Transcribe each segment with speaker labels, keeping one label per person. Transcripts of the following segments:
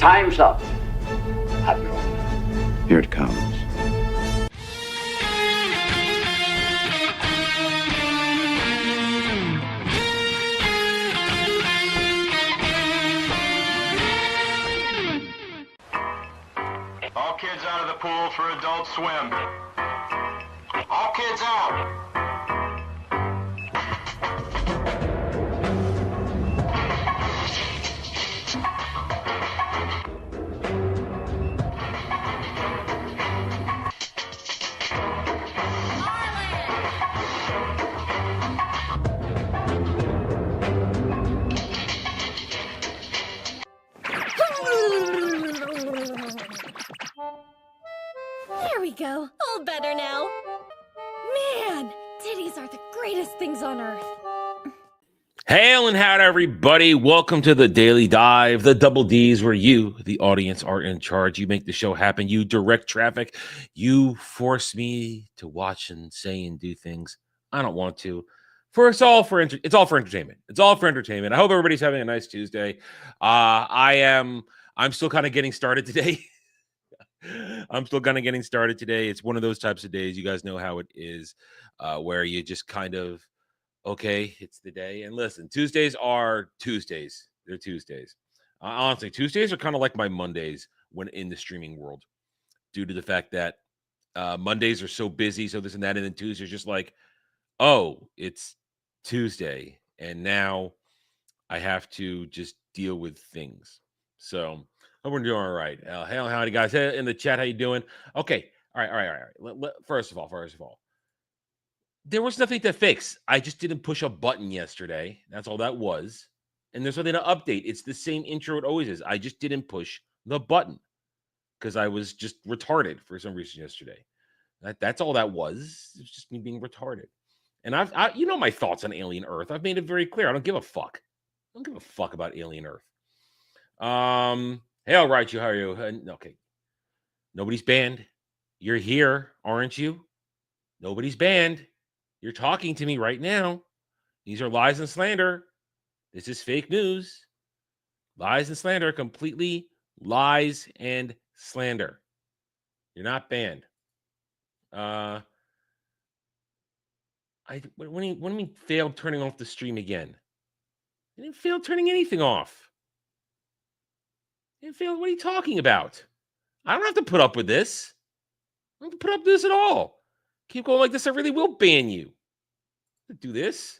Speaker 1: Time's up, Admiral.
Speaker 2: Here it comes.
Speaker 3: All kids out of the pool for Adult Swim. All kids out.
Speaker 4: There we go. All better now. Man, titties are the greatest things on earth.
Speaker 5: Hail and howdy, everybody. Welcome to the Daily Dive, the double D's, where you, the audience, are in charge. You make the show happen. You direct traffic. You force me to watch and say and do things I don't want to. It's all for entertainment. It's all for entertainment. I hope everybody's having a nice Tuesday. I'm still kind of getting started today. It's one of those types of days. You guys know how it is, where you just kind of, okay, it's the day. And listen, Tuesdays are Tuesdays. They're Tuesdays. Honestly, Tuesdays are kind of like my Mondays when in the streaming world, due to the fact that Mondays are so busy, so this and that, and then Tuesdays just like, oh, it's Tuesday, and now I have to just deal with things. So hope we're doing all right. Hey, howdy, guys. Hey, in the chat, how you doing? Okay, all right. First of all, there was nothing to fix. I just didn't push a button yesterday. That's all that was. And there's nothing to update. It's the same intro it always is. I just didn't push the button because I was just retarded for some reason yesterday. That's all that was. It was just me being retarded. And I you know my thoughts on Alien Earth. I've made it very clear. I don't give a fuck. I don't give a fuck about Alien Earth. Hey, all right, how are you? Okay. Nobody's banned. You're here, aren't you? Nobody's banned. You're talking to me right now. These are lies and slander. This is fake news. Lies and slander, completely lies and slander. You're not banned. What do you mean failed turning off the stream again? I didn't fail turning anything off. What are you talking about? I don't have to put up with this. I don't have to put up with this at all. Keep going like this, I really will ban you. Do this.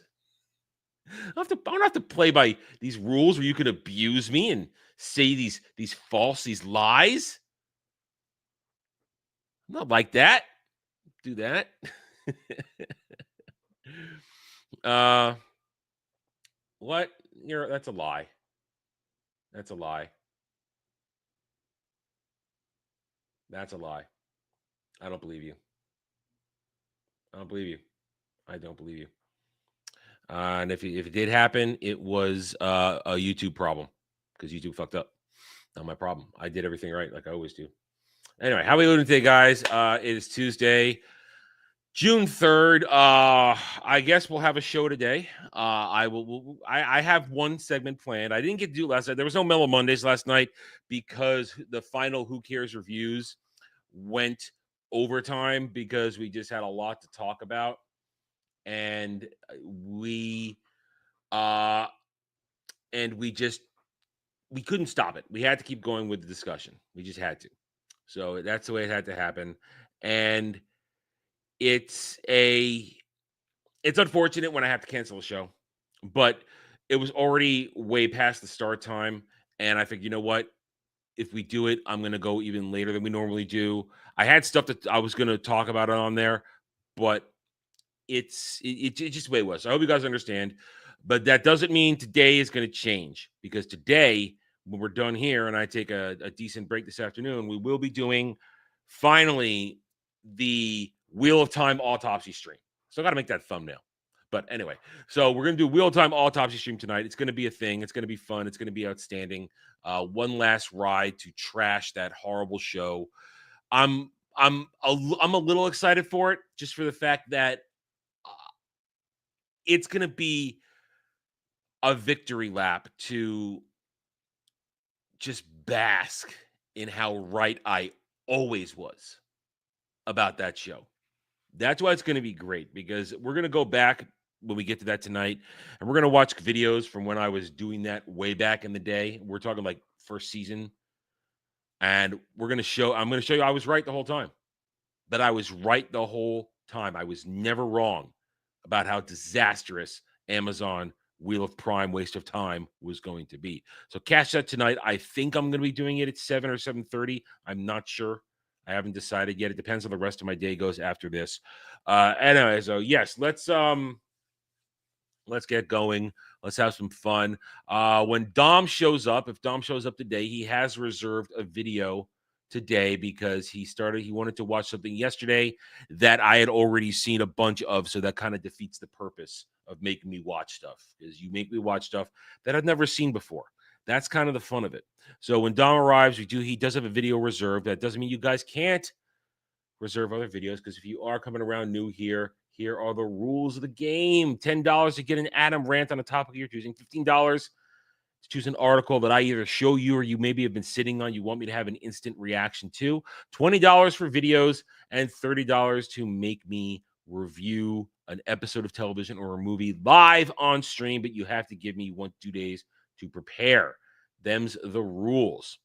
Speaker 5: I don't have to play by these rules where you can abuse me and say these lies. I'm not like that. Do that. What? That's a lie. That's a lie. That's a lie. I don't believe you. I don't believe you. And if it did happen, it was a YouTube problem because YouTube fucked up. Not my problem. I did everything right, like I always do. Anyway, how are we doing today, guys? It is Tuesday, June 3rd. I guess we'll have a show today. I have one segment planned. I didn't get to do it last night. There was no Mellow Mondays last night because the final Who Cares reviews went overtime because we just had a lot to talk about. And we couldn't stop it. We had to keep going with the discussion. We just had to. So that's the way it had to happen. And it's unfortunate when I have to cancel a show, but it was already way past the start time. And I figured, you know what? If we do it, I'm going to go even later than we normally do. I had stuff that I was going to talk about it on there, but it's just the way it was. So I hope you guys understand, but that doesn't mean today is going to change, because today, when we're done here and I take a decent break this afternoon, we will be doing finally the Wheel of Time autopsy stream. So I got to make that thumbnail. But anyway, so we're going to do Wheel of Time autopsy stream tonight. It's going to be a thing. It's going to be fun. It's going to be outstanding. One last ride to trash that horrible show. I'm a little excited for it, just for the fact that it's going to be a victory lap to just bask in how right I always was about that show. That's why it's going to be great, because we're going to go back when we get to that tonight, and we're going to watch videos from when I was doing that way back in the day. We're talking like first season, and I'm going to show you I was right the whole time. But I was right the whole time. I was never wrong about how disastrous Amazon Wheel of Prime waste of time was going to be. So catch that tonight. I think I'm going to be doing it at 7 or 7:30. I'm not sure. I haven't decided yet. It depends on the rest of my day goes after this. Anyway, so yes, let's get going. Let's have some fun. When Dom shows up, if Dom shows up today, he has reserved a video today because he wanted to watch something yesterday that I had already seen a bunch of. So that kind of defeats the purpose of making me watch stuff, because you make me watch stuff that I've never seen before. That's kind of the fun of it. So when Dom arrives, he does have a video reserved. That doesn't mean you guys can't reserve other videos, because if you are coming around new here are the rules of the game. $10 to get an Adam rant on a topic you're choosing. $15 to choose an article that I either show you or you maybe have been sitting on, you want me to have an instant reaction to. $20 for videos, and $30 to make me review an episode of television or a movie live on stream, but you have to give me 1-2 days to prepare. Them's the rules.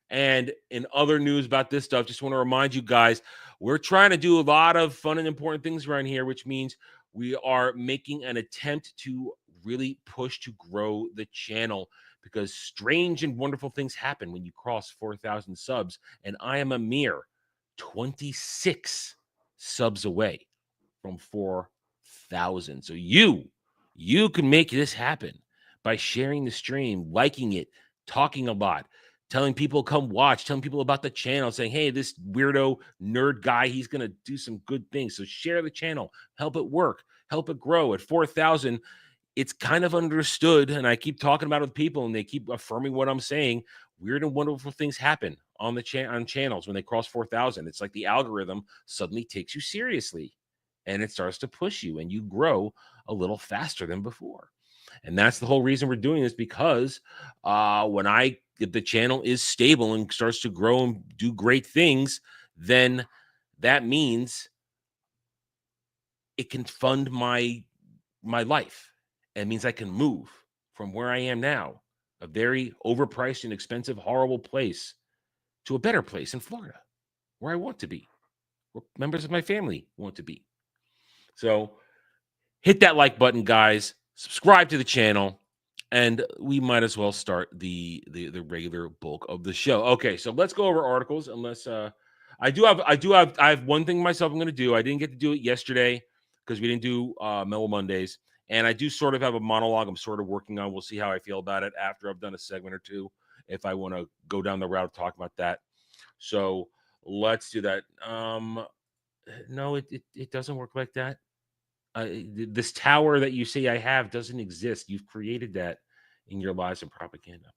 Speaker 5: And in other news about this stuff, just want to remind you guys, we're trying to do a lot of fun and important things around here, which means we are making an attempt to really push to grow the channel, because strange and wonderful things happen when you cross 4,000 subs, and I am a mere 26 subs away from 4,000. So you can make this happen by sharing the stream, liking it, talking a lot, telling people come watch, telling people about the channel, saying, hey, this weirdo nerd guy, he's going to do some good things. So share the channel, help it work, help it grow. At 4,000, it's kind of understood, and I keep talking about it with people, and they keep affirming what I'm saying. Weird and wonderful things happen on the on channels when they cross 4,000. It's like the algorithm suddenly takes you seriously, and it starts to push you, and you grow a little faster than before. And that's the whole reason we're doing this, because if the channel is stable and starts to grow and do great things, then that means it can fund my life. It means I can move from where I am now, a very overpriced and expensive, horrible place, to a better place in Florida, where I want to be, where members of my family want to be. So hit that like button, guys. Subscribe to the channel, and we might as well start the regular bulk of the show. Okay, so let's go over articles. Unless I have one thing myself I'm going to do. I didn't get to do it yesterday because we didn't do Mellow Mondays, and I do sort of have a monologue I'm sort of working on. We'll see how I feel about it after I've done a segment or two, if I want to go down the route of talking about that. So let's do that. No, it doesn't work like that. This tower that you say I have doesn't exist. You've created that in your lies and propaganda.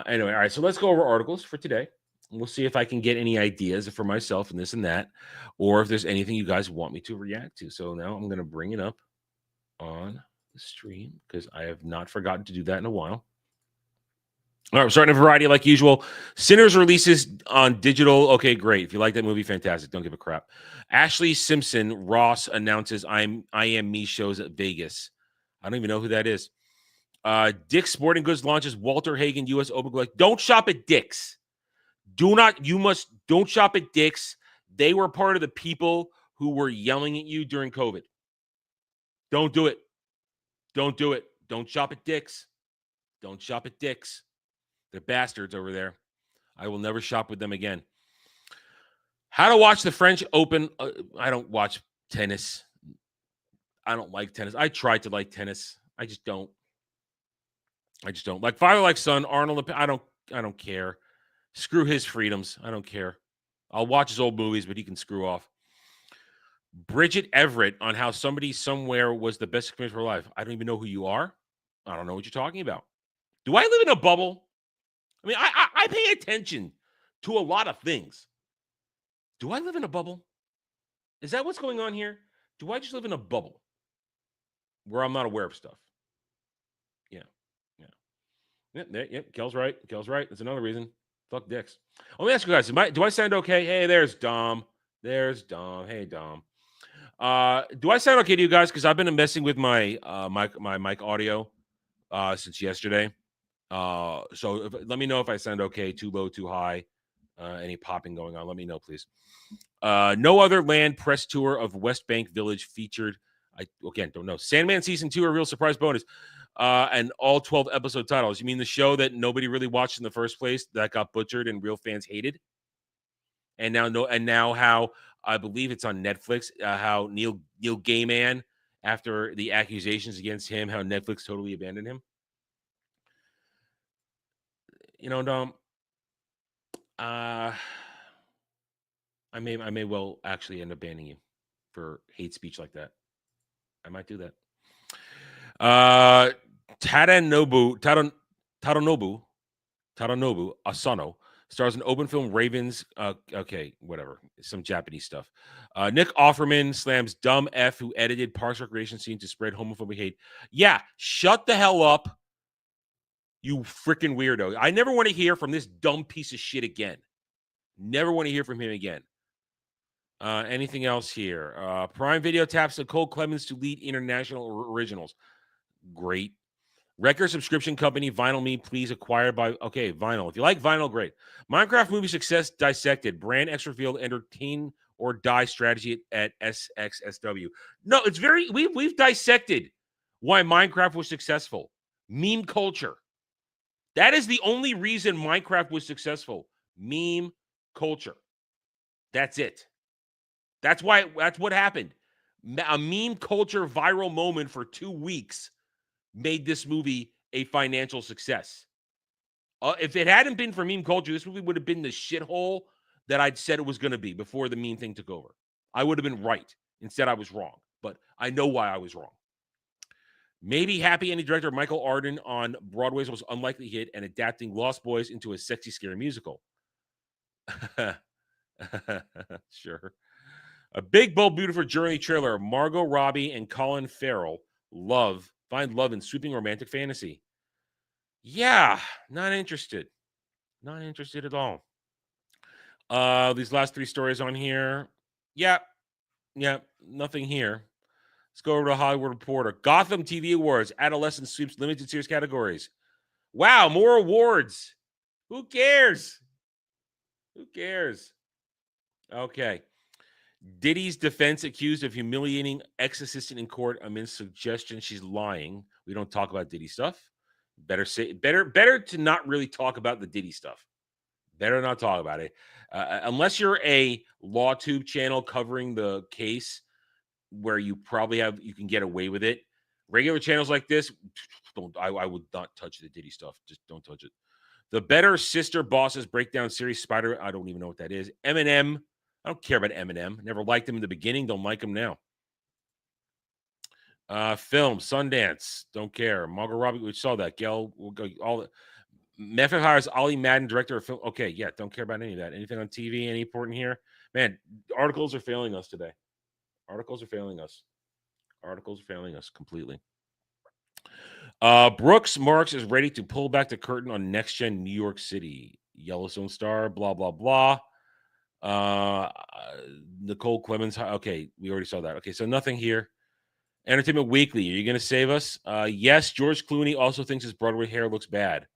Speaker 5: Anyway, all right. So let's go over articles for today. We'll see if I can get any ideas for myself and this and that, or if there's anything you guys want me to react to. So now I'm going to bring it up on the stream, because I have not forgotten to do that in a while. All right, we're starting a variety like usual. Sinners releases on digital. Okay, great. If you like that movie, fantastic. Don't give a crap. Ashley Simpson Ross announces I Am Me shows at Vegas. I don't even know who that is. Dick's Sporting Goods launches Walter Hagen U.S. Open. Like, don't shop at Dick's. Don't shop at Dick's. They were part of the people who were yelling at you during COVID. Don't do it. Don't do it. Don't shop at Dick's. Don't shop at Dick's. They're bastards over there. I will never shop with them again. How to watch the French Open. I don't watch tennis. I don't like tennis. I tried to like tennis. I just don't. Like father, like son. Arnold. I don't care. Screw his freedoms. I don't care. I'll watch his old movies, but he can screw off. Bridget Everett on how somebody somewhere was the best experience of her life. I don't even know who you are. I don't know what you're talking about. Do I live in a bubble? I mean, I pay attention to a lot of things. Do I live in a bubble? Is that what's going on here? Do I just live in a bubble where I'm not aware of stuff? Yeah. Yep. Kel's right. Kel's right. That's another reason. Fuck dicks. Let me ask you guys. Do I sound okay? Hey, there's Dom. There's Dom. Hey, Dom. Do I sound okay to you guys? Because I've been messing with my mic audio since yesterday. So let me know if I sound okay, too low, too high, any popping going on. Let me know, please. No other land press tour of West Bank Village featured. I again don't know. Sandman season 2, a real surprise bonus, and all 12 episode titles. You mean the show that nobody really watched in the first place that got butchered and real fans hated? And now how I believe it's on Netflix. How Neil Gaiman, after the accusations against him, how Netflix totally abandoned him. You know, Dom. I may well actually end up banning you for hate speech like that. I might do that. Tadanobu Asano stars in open film Ravens. Okay, whatever. Some Japanese stuff. Nick Offerman slams dumb F who edited Parks Recreation scene to spread homophobic hate. Yeah, shut the hell up, you freaking weirdo. I never want to hear from this dumb piece of shit again. Never want to hear from him again. Anything else here? Prime Video taps Nicole Clemens to lead international originals. Great. Record subscription company Vinyl Me, please acquired by... Okay, Vinyl. If you like Vinyl, great. Minecraft movie success dissected. Brand X revealed entertain or die strategy at SXSW. No, it's very... We've dissected why Minecraft was successful. Meme culture. That is the only reason Minecraft was successful. Meme culture. That's it. That's what happened. A meme culture viral moment for 2 weeks made this movie a financial success. If it hadn't been for meme culture, this movie would have been the shithole that I'd said it was going to be before the meme thing took over. I would have been right. Instead, I was wrong. But I know why I was wrong. Maybe happy ending director Michael Arden on Broadway's most unlikely hit and adapting Lost Boys into a sexy, scary musical. Sure. A big, bold, beautiful journey trailer. Margot Robbie and Colin Farrell find love in sweeping romantic fantasy. Yeah, not interested. Not interested at all. These last 3 stories on here. Yeah, nothing here. Let's go over to Hollywood Reporter. Gotham TV Awards. Adolescent sweeps limited series categories. Wow, more awards. Who cares? Who cares? Okay. Diddy's defense accused of humiliating ex-assistant in court amid suggestion she's lying. We don't talk about Diddy stuff. Better to not really talk about the Diddy stuff. Better not talk about it. Unless you're a LawTube channel covering the case where you can get away with it. Regular channels like this, I would not touch the Diddy stuff. Just don't touch it. The Better Sister Bosses Breakdown Series Spider. I don't even know what that is. Eminem. I don't care about Eminem. Never liked him in the beginning. Don't like him now. Film, Sundance. Don't care. Margot Robbie, we saw that. Gail, all the... Netflix hires Ollie Madden, director of film. Okay, yeah, don't care about any of that. Anything on TV, any important here? Man, articles are failing us today. Articles are failing us completely. Brooks Marks is ready to pull back the curtain on Next Gen New York City. Yellowstone star, blah, blah, blah. Nicole Clemens. Okay, we already saw that. Okay, so nothing here. Entertainment Weekly. Are you going to save us? Yes, George Clooney also thinks his Broadway hair looks bad.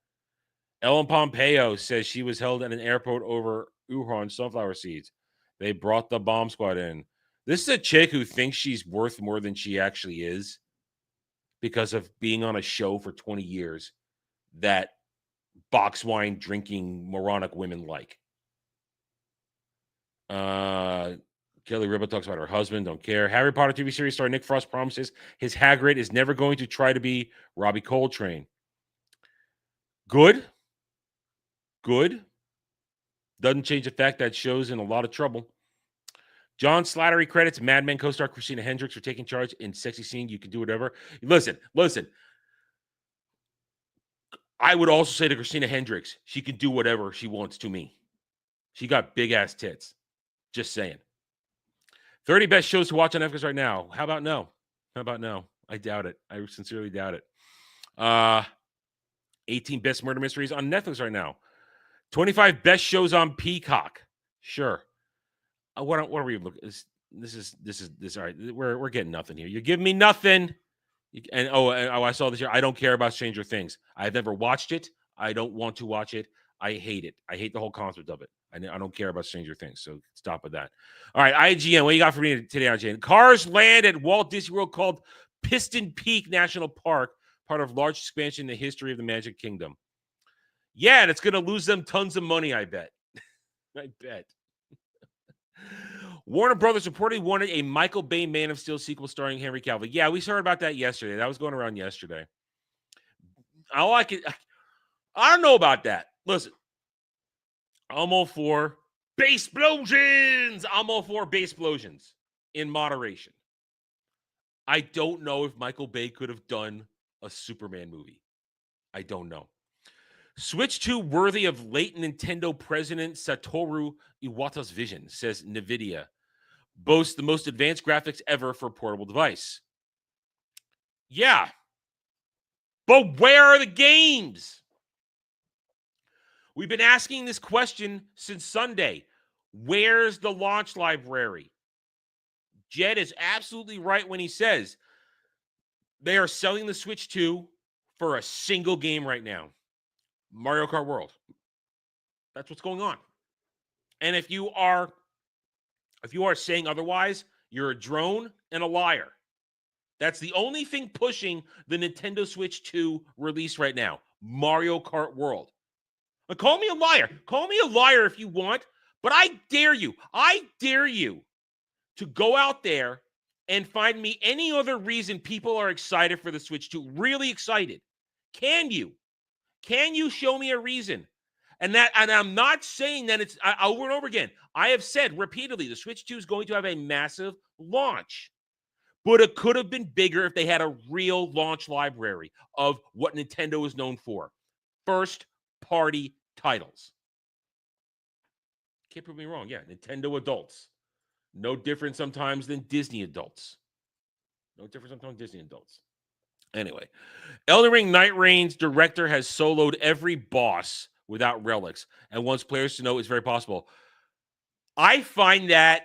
Speaker 5: Ellen Pompeo says she was held at an airport over Wuhan sunflower seeds. They brought the bomb squad in. This is a chick who thinks she's worth more than she actually is because of being on a show for 20 years that box wine drinking moronic women like. Kelly Ripa talks about her husband. Don't care. Harry Potter TV series star Nick Frost promises his Hagrid is never going to try to be Robbie Coltrane. Good. Doesn't change the fact that show's in a lot of trouble. John Slattery credits Mad Men co-star Christina Hendricks for taking charge in sexy scene. You can do whatever. Listen. I would also say to Christina Hendricks, she can do whatever she wants to me. She got big ass tits. Just saying. 30 best shows to watch on Netflix right now. How about no? I doubt it. I sincerely doubt it. 18 best murder mysteries on Netflix right now. 25 best shows on Peacock. Sure. What are we looking? This is all right. We're getting nothing here. You're giving me nothing. I saw this here. I don't care about Stranger Things. I've never watched it. I don't want to watch it. I hate it. I hate the whole concept of it. I don't care about Stranger Things. So stop with that. All right, IGN. What you got for me today, IGN? Cars land at Walt Disney World called Piston Peak National Park, part of large expansion in the history of the Magic Kingdom. Yeah, and it's going to lose them tons of money, I bet. I bet. Warner Brothers reportedly wanted a Michael Bay Man of Steel sequel starring Henry Cavill. Yeah, we heard about that yesterday. That was going around yesterday. I don't know about that. Listen, I'm all for base explosions. I'm all for base explosions in moderation. I don't know if Michael Bay could have done a Superman movie. I don't know. Switch 2 worthy of late Nintendo president Satoru Iwata's vision, says NVIDIA. Boasts the most advanced graphics ever for a portable device. Yeah. But where are the games? We've been asking this question since Sunday. Where's the launch library? Jed is absolutely right when he says they are selling the Switch 2 for a single game right now. Mario Kart World. That's what's going on. And if you are saying otherwise, you're a drone and a liar. That's the only thing pushing the Nintendo Switch 2 release right now. Mario Kart World. Now, call me a liar. Call me a liar if you want, but I dare you to go out there and find me any other reason people are excited for the Switch 2. Really excited. Can you? Can you show me a reason? And I'm not saying that it's over and over again. I have said repeatedly the Switch 2 is going to have a massive launch. But it could have been bigger if they had a real launch library of what Nintendo is known for. First-party titles. Can't prove me wrong. Yeah, Nintendo adults. No different sometimes than Disney adults. Anyway, Elden Ring Night Reigns director has soloed every boss without relics and wants players to know it's very possible. I find that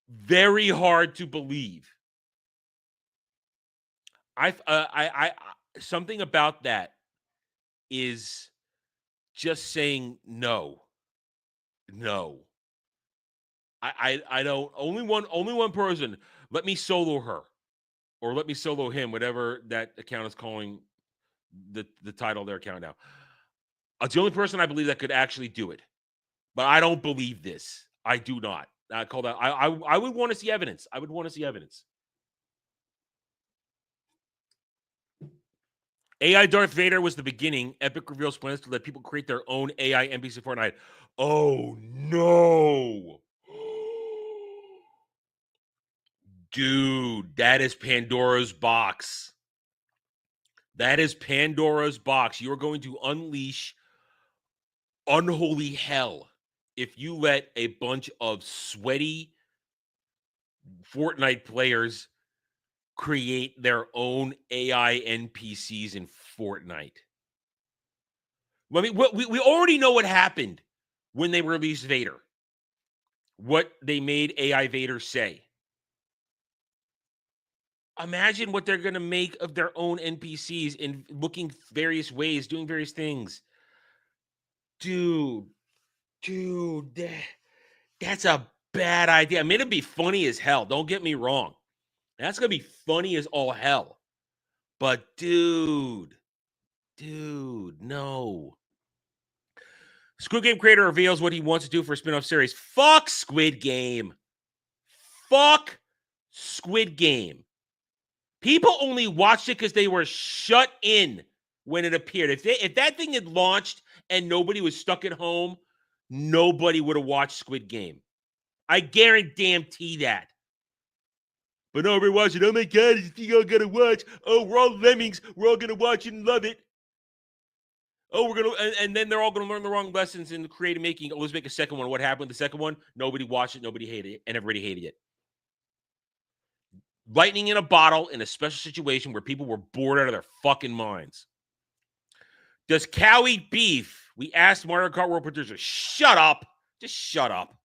Speaker 5: very hard to believe. I something about that is just saying no. I don't. Only one person. Let me solo her, or let me solo him. Whatever that account is calling the title of their account now. It's the only person I believe that could actually do it. But I don't believe this. I do not. I call that. I would want to see evidence. I would want to see evidence. AI Darth Vader was the beginning. Epic reveals plans to let people create their own AI NPC Fortnite. Oh no. Dude, that is Pandora's box. That is Pandora's box. You're going to unleash unholy hell if you let a bunch of sweaty Fortnite players create their own AI NPCs in Fortnite. I mean, we already know what happened when they released Vader. What they made AI Vader say. Imagine what they're going to make of their own NPCs in looking various ways, doing various things. Dude, that's a bad idea. I mean, it'd be funny as hell. Don't get me wrong. That's going to be funny as all hell. But dude, no. Squid Game creator reveals what he wants to do for a spin-off series. Fuck Squid Game. Fuck Squid Game. People only watched it because they were shut in when it appeared. If that thing had launched and nobody was stuck at home, nobody would have watched Squid Game. I guarantee that. But nobody watched it. Oh my God, you all gonna watch. Oh, we're all lemmings. We're all gonna watch it and love it. Oh, we're gonna, and then they're all gonna learn the wrong lessons in creative making. Oh, let's make a second one. What happened with the second one? Nobody watched it. Nobody hated it, and everybody hated it. Lightning in a bottle in a special situation where people were bored out of their fucking minds. Does cow eat beef? We asked Mario Kart World producer. Shut up. Just shut up.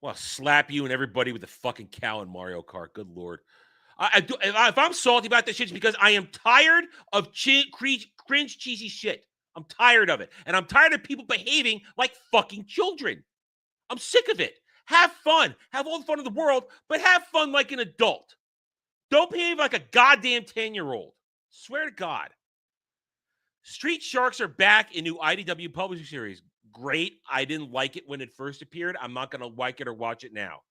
Speaker 5: Well, I'll slap you and everybody with the fucking cow in Mario Kart. Good Lord. If I'm salty about this shit, it's because I am tired of cringe, cheesy shit. I'm tired of it. And I'm tired of people behaving like fucking children. I'm sick of it. Have fun. Have all the fun in the world, but have fun like an adult. Don't behave like a goddamn 10-year-old. Swear to God. Street Sharks are back in new IDW publishing series. Great. I didn't like it when it first appeared. I'm not going to like it or watch it now.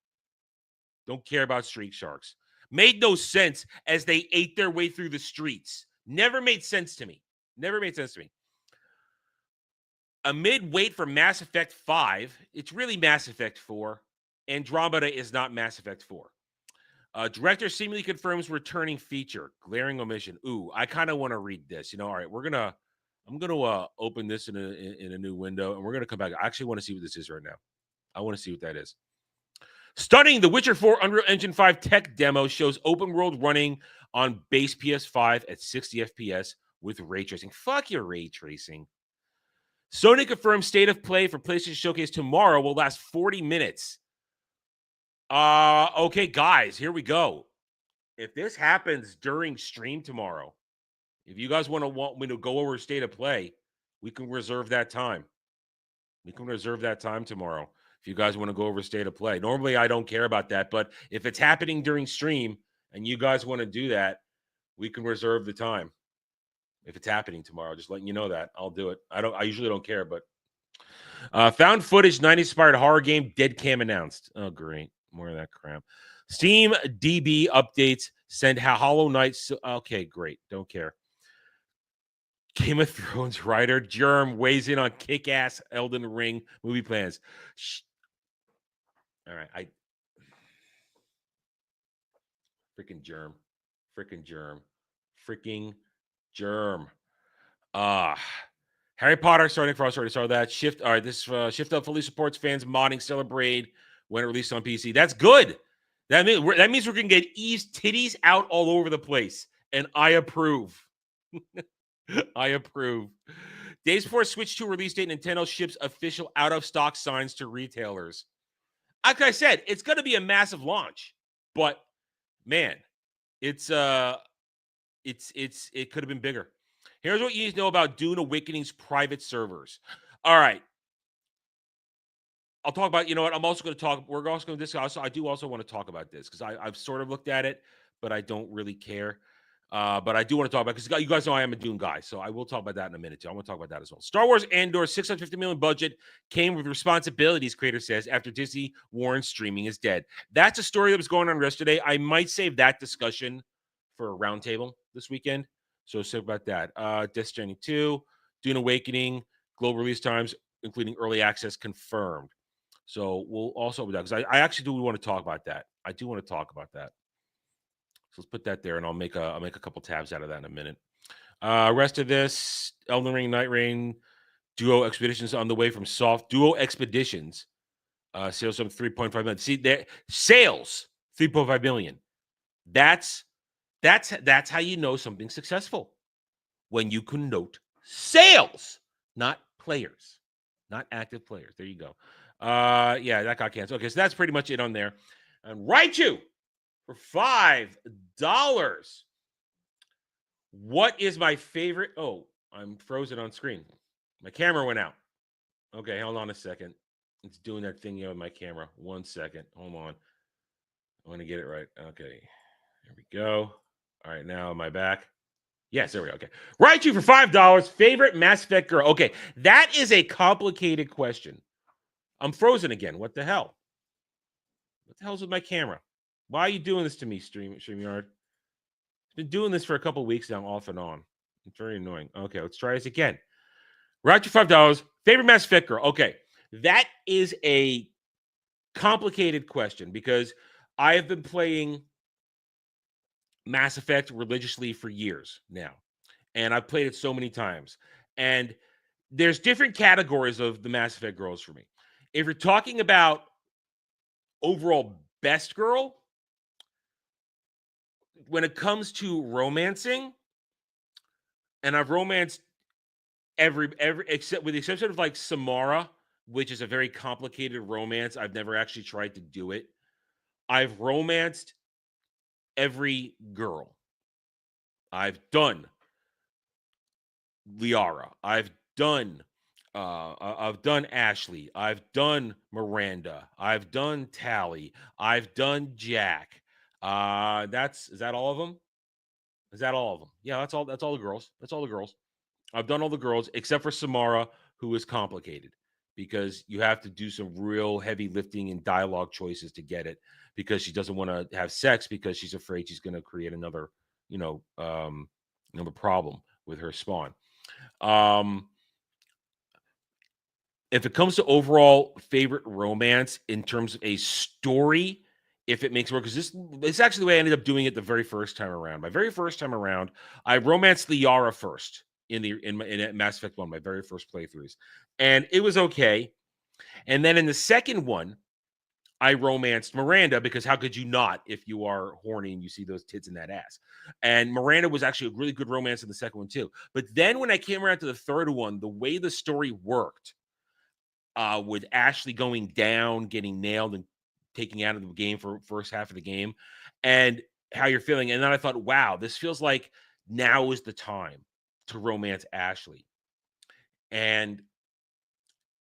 Speaker 5: Don't care about Street Sharks. Made no sense as they ate their way through the streets. Never made sense to me. Never made sense to me. Amid wait for Mass Effect 5, it's really Mass Effect 4. Andromeda is not Mass Effect 4. Director seemingly confirms returning feature. Glaring omission. Ooh, I kind of want to read this. All right, I'm gonna open this in a new window, and we're gonna come back. I actually want to see what this is right now. I want to see what that is. Stunning, The Witcher 4 Unreal Engine 5 tech demo shows open world running on base PS5 at 60 FPS with ray tracing. Fuck your ray tracing. Sony confirms state of play for PlayStation Showcase tomorrow will last 40 minutes. Okay, guys, here we go. If this happens during stream tomorrow, if you guys want me to go over state of play, we can reserve that time. We can reserve that time tomorrow. If you guys want to go over state of play. Normally, I don't care about that, but if it's happening during stream and you guys want to do that, we can reserve the time. If it's happening tomorrow, just letting you know that. I'll do it. I usually don't care, but found footage 90s inspired horror game Dead Cam announced. Oh, great. More of that crap. Steam DB updates send Hollow Knight. Okay, great. Don't care. Game of Thrones writer Germ weighs in on kick-ass Elden Ring movie plans. All right, freaking Germ. Harry Potter starting Frost already saw that. Shift. All right, this Shift Up fully supports fans modding Celebrate when released on PC. That's good. That means we're gonna get Eve's titties out all over the place, and I approve. I approve. Days before Switch 2 release date, Nintendo ships official out of stock signs to retailers. Like I said, it's going to be a massive launch, but man, it could have been bigger. Here's what you need to know about Dune Awakening's private servers. All right. I'll talk about, you know what? We're also going to discuss. I do also want to talk about this because I've sort of looked at it, but I don't really care. But I do want to talk about because you guys know I am a Dune guy, so I will talk about that in a minute too. I want to talk about that as well. Star Wars Andor's $650 million budget came with responsibilities, creator says, after Disney warns streaming is dead. That's a story that was going on yesterday. I might save that discussion for a roundtable this weekend. So say about that. Death Stranding 2, Dune Awakening, global release times, including early access confirmed. So we'll also do that because I actually do want to talk about that. I do want to talk about that. So let's put that there, and I'll make a couple tabs out of that in a minute. Rest of this, Elden Ring, Night Rain, Duo Expeditions on the way from soft. Duo Expeditions, sales of 3.5 million. See, there sales 3.5 million. That's how you know something's successful. When you can note sales, not players, not active players. There you go. Yeah, that got canceled. Okay, so that's pretty much it on there. And Raichu for $5. What is my favorite? Oh, I'm frozen on screen. My camera went out. Okay, hold on a second. It's doing that thing with my camera. 1 second. Hold on. I want to get it right. Okay, there we go. All right, now am I back? Yes, there we go. Okay. Raichu for $5. Favorite Mass Effect girl? Okay, that is a complicated question. I'm frozen again. What the hell? What the hell's with my camera? Why are you doing this to me, StreamYard? It's been doing this for a couple weeks now, off and on. It's very annoying. Okay, let's try this again. Raichu $5. Favorite Mass Effect girl? Okay, that is a complicated question because I have been playing Mass Effect religiously for years now, and I've played it so many times. And there's different categories of the Mass Effect girls for me. If you're talking about overall best girl, when it comes to romancing, and I've romanced every except with the exception of like Samara, which is a very complicated romance. I've never actually tried to do it. I've romanced every girl. I've done Liara. I've done Ashley. I've done Miranda. I've done Tally. I've done Jack. Is that all of them? Is that all of them? Yeah, that's all the girls. That's all the girls. I've done all the girls except for Samara, who is complicated because you have to do some real heavy lifting and dialogue choices to get it because she doesn't want to have sex because she's afraid she's going to create another, another problem with her spawn. Um, if it comes to overall favorite romance in terms of a story, if it makes it work, because this is actually the way I ended up doing it the very first time around. My very first time around, I romanced Liara first in Mass Effect 1, my very first playthroughs. And it was okay. And then in the second one, I romanced Miranda because how could you not if you are horny and you see those tits in that ass? And Miranda was actually a really good romance in the second one too. But then when I came around to the third one, the way the story worked, with Ashley going down, getting nailed, and taking out of the game for first half of the game, and how you're feeling. And then I thought, wow, this feels like now is the time to romance Ashley. And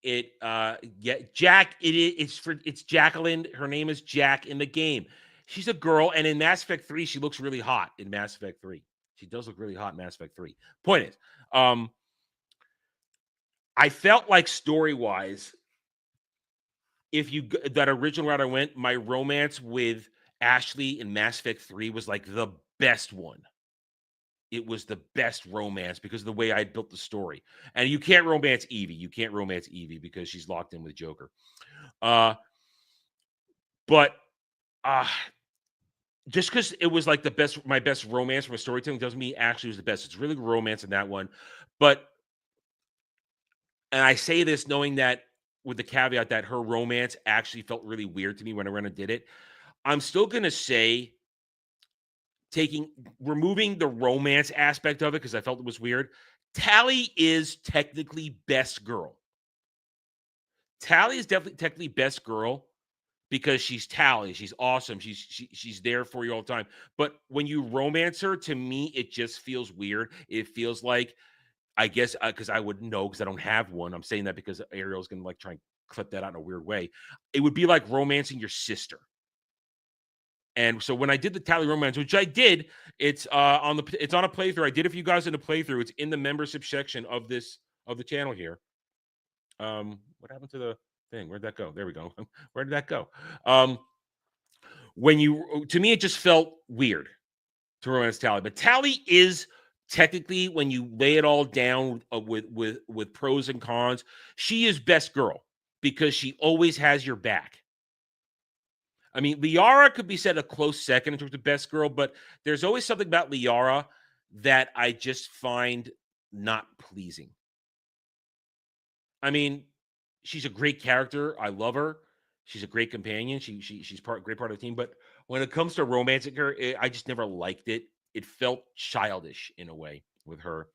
Speaker 5: Jack, it's Jacqueline. Her name is Jack in the game. She's a girl, and in Mass Effect 3, she looks really hot in Mass Effect 3. She does look really hot in Mass Effect 3. Point is, I felt like story-wise, that original route I went, my romance with Ashley in Mass Effect 3 was like the best one. It was the best romance because of the way I built the story. And you can't romance Evie. You can't romance Evie because she's locked in with Joker. But just because it was like my best romance from a storytelling doesn't mean actually was the best. It's really good romance in that one. But, and I say this knowing that with the caveat that her romance actually felt really weird to me when I went and did it. I'm still going to say removing the romance aspect of it because I felt it was weird. Tally is technically best girl. Tally is definitely technically best girl because she's Tally. She's awesome. She's there for you all the time. But when you romance her, to me, it just feels weird. It feels like, I guess, because I wouldn't know because I don't have one. I'm saying that because Ariel's going to like try and clip that out in a weird way. It would be like romancing your sister. And so when I did the Tally romance, which I did, it's on a playthrough. I did it for you guys in a playthrough. It's in the membership section of the channel here. What happened to the thing? Where'd that go? There we go. Where did that go? To me, it just felt weird to romance Tally, but Tally is technically, when you lay it all down with pros and cons, she is best girl because she always has your back. I mean, Liara could be said a close second in terms of best girl, but there's always something about Liara that I just find not pleasing. I mean, she's a great character. I love her. She's a great companion. She's great part of the team. But when it comes to romancing her, I just never liked it. It felt childish in a way with her.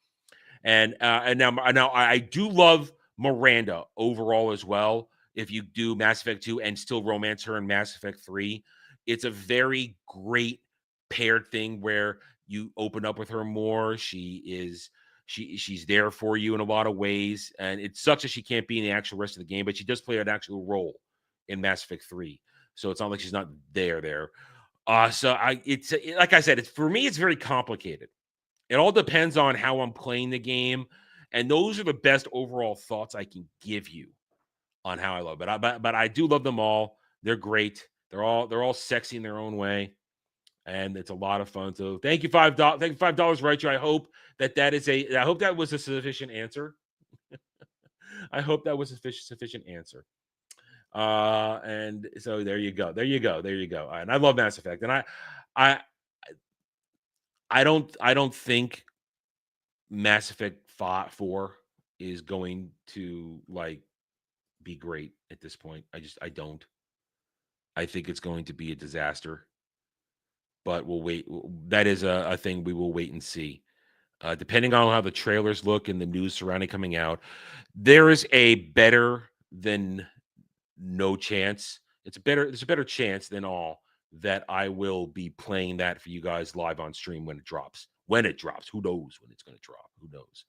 Speaker 5: And now I do love Miranda overall as well. If you do Mass Effect 2 and still romance her in Mass Effect 3, it's a very great paired thing where you open up with her more. She's there for you in a lot of ways, and it sucks that she can't be in the actual rest of the game, but she does play an actual role in Mass Effect 3. So it's not like she's not there. It's like I said, for me, it's very complicated. It all depends on how I'm playing the game, and those are the best overall thoughts I can give you on how I love it. But I do love them all. They're great. They're all sexy in their own way, and it's a lot of fun. So thank you $5. Thank you $5, Raichu. I hope that was a sufficient answer. I hope that was a sufficient answer. And so there you go. And I love Mass Effect, and I don't think Mass Effect 4 is going to like be great at this point. I don't. I think it's going to be a disaster. But we'll wait. That is a thing we will wait and see. Depending on how the trailers look and the news surrounding coming out, there is a better than no chance. There's a better chance than all that I will be playing that for you guys live on stream when it drops. When it drops. Who knows when it's going to drop? Who knows?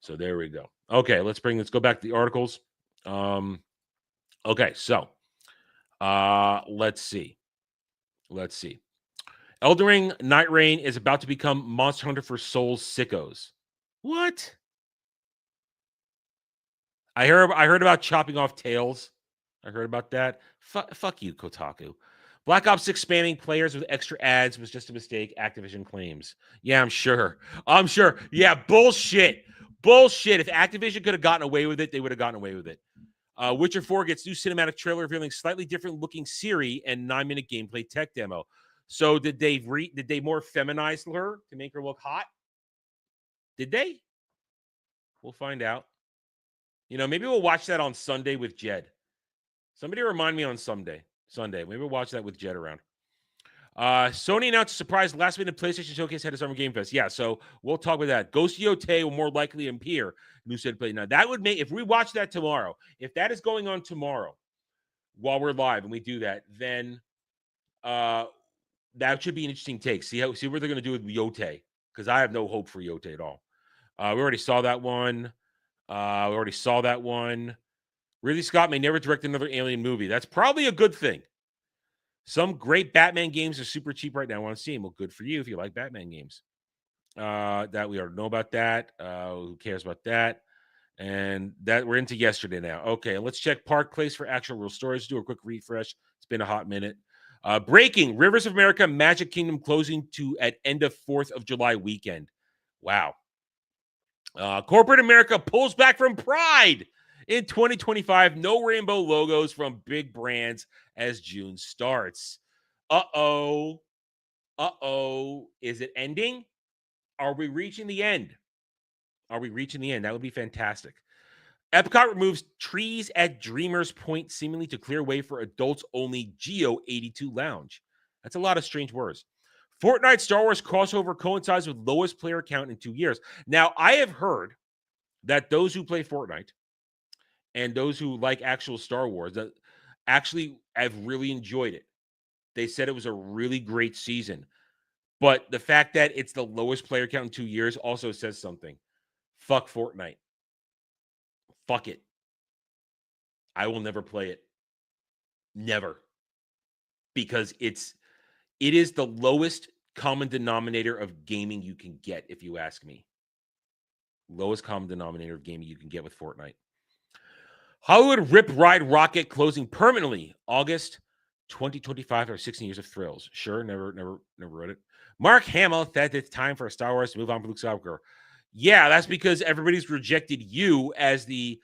Speaker 5: So there we go. Okay, let's go back to the articles. Okay, so let's see. Elden Ring Night Rain is about to become Monster Hunter for Souls sickos. What? I heard about chopping off tails. I heard about that. Fuck you, Kotaku. Black Ops 6 spamming players with extra ads was just a mistake, Activision claims. Yeah, I'm sure. Yeah, bullshit. If Activision could have gotten away with it, they would have gotten away with it. Witcher 4 gets new cinematic trailer revealing slightly different looking Ciri and 9-minute gameplay tech demo. So did they more feminize her to make her look hot? Did they? We'll find out. Maybe we'll watch that on Sunday with Jed. Somebody remind me on Sunday. Maybe we'll watch that with Jed around. Sony announced a surprise last-minute PlayStation Showcase ahead of Summer Game Fest. Yeah, so we'll talk about that. Ghost Yote will more likely appear. New said play. Now, that would make, if we watch that tomorrow, if that is going on tomorrow while we're live and we do that, then that should be an interesting take. See what they're going to do with Yote, because I have no hope for Yote at all. We already saw that one. Ridley Scott may never direct another Alien movie. That's probably a good thing. Some great Batman games are super cheap right now. I want to see them. Well, good for you if you like Batman games. That we already know about that. Who cares about that? And that we're into yesterday now. Okay, let's check Park Place for actual real stories. Do a quick refresh. It's been a hot minute. Breaking: Rivers of America Magic Kingdom closing at end of 4th of July weekend. Wow. Corporate America pulls back from Pride in 2025. No rainbow logos from big brands as June starts. Uh-oh. Is it ending? Are we reaching the end? That would be fantastic. Epcot removes trees at Dreamers Point, seemingly to clear way for adults-only Geo 82 Lounge. That's a lot of strange words. Fortnite Star Wars crossover coincides with lowest player count in 2 years. Now, I have heard that those who play Fortnite and those who like actual Star Wars that actually have really enjoyed it. They said it was a really great season. But the fact that it's the lowest player count in 2 years also says something. Fuck Fortnite. Fuck it. I will never play it. Never. Because it is the lowest common denominator of gaming you can get, if you ask me. Lowest common denominator of gaming you can get with Fortnite. Hollywood Rip Ride Rocket closing permanently August 2025 or 16 years of thrills. Sure, never read it. Mark Hamill said it's time for Star Wars to move on from Luke Skywalker. Yeah, that's because everybody's rejected you as the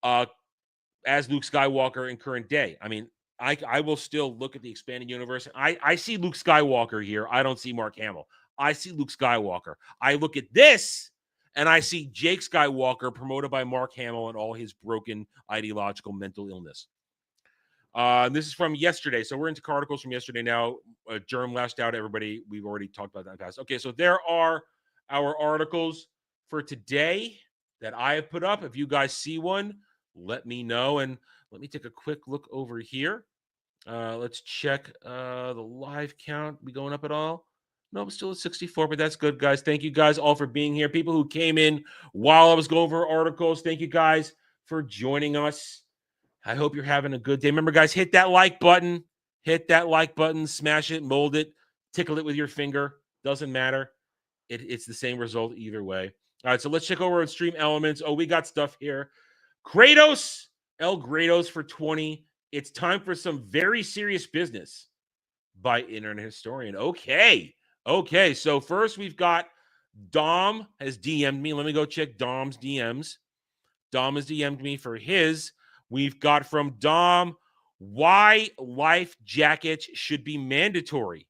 Speaker 5: as Luke Skywalker in current day. I mean, I will still look at the expanded universe. I see Luke Skywalker here. I don't see Mark Hamill. I see Luke Skywalker. I look at this and I see Jake Skywalker promoted by Mark Hamill and all his broken ideological mental illness. This is from yesterday. So we're into articles from yesterday now. Germ lashed out, everybody. We've already talked about that in the past. Okay, so there are our articles for today that I have put up. If you guys see one, let me know. And let me take a quick look over here. Let's check the live count. We going up at all? Nope, still at 64, but that's good, guys. Thank you guys all for being here. People who came in while I was going over articles, thank you guys for joining us. I hope you're having a good day. Remember, guys, hit that like button. Smash it, mold it, tickle it with your finger. Doesn't matter. It's the same result either way. All right, so let's check over on Stream Elements. Oh, we got stuff here. Kratos, El Grados for 20. It's time for some very serious business by Internet Historian. Okay, so first we've got Dom has DM'd me. Let me go check Dom's DMs. Dom has DM'd me for his. We've got from Dom, why life jackets should be mandatory.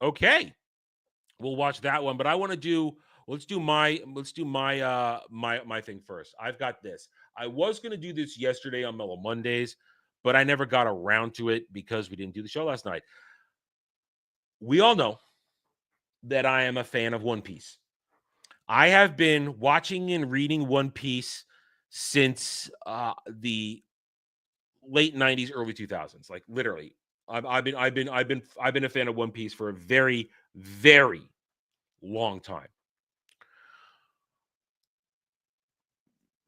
Speaker 5: Okay, we'll watch that one, but I want to do. Let's do my thing first. I've got this. I was going to do this yesterday on Mellow Mondays, but I never got around to it because we didn't do the show last night. We all know that I am a fan of One Piece. I have been watching and reading One Piece since the late 90s, early 2000s. Like literally, I've been a fan of One Piece for a very, very long time.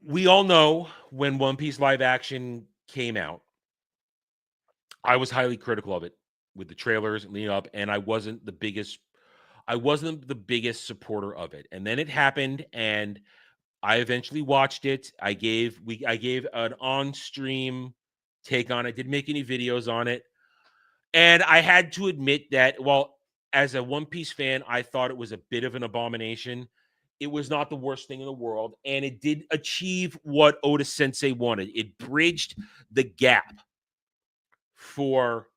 Speaker 5: We all know when One Piece live action came out, I was highly critical of it with the trailers and leading up, and I wasn't the biggest supporter of it. And then it happened, and I eventually watched it. I gave an on-stream take on it. Didn't make any videos on it. And I had to admit that, well, as a One Piece fan, I thought it was a bit of an abomination. It was not the worst thing in the world, and it did achieve what Oda Sensei wanted. It bridged the gap for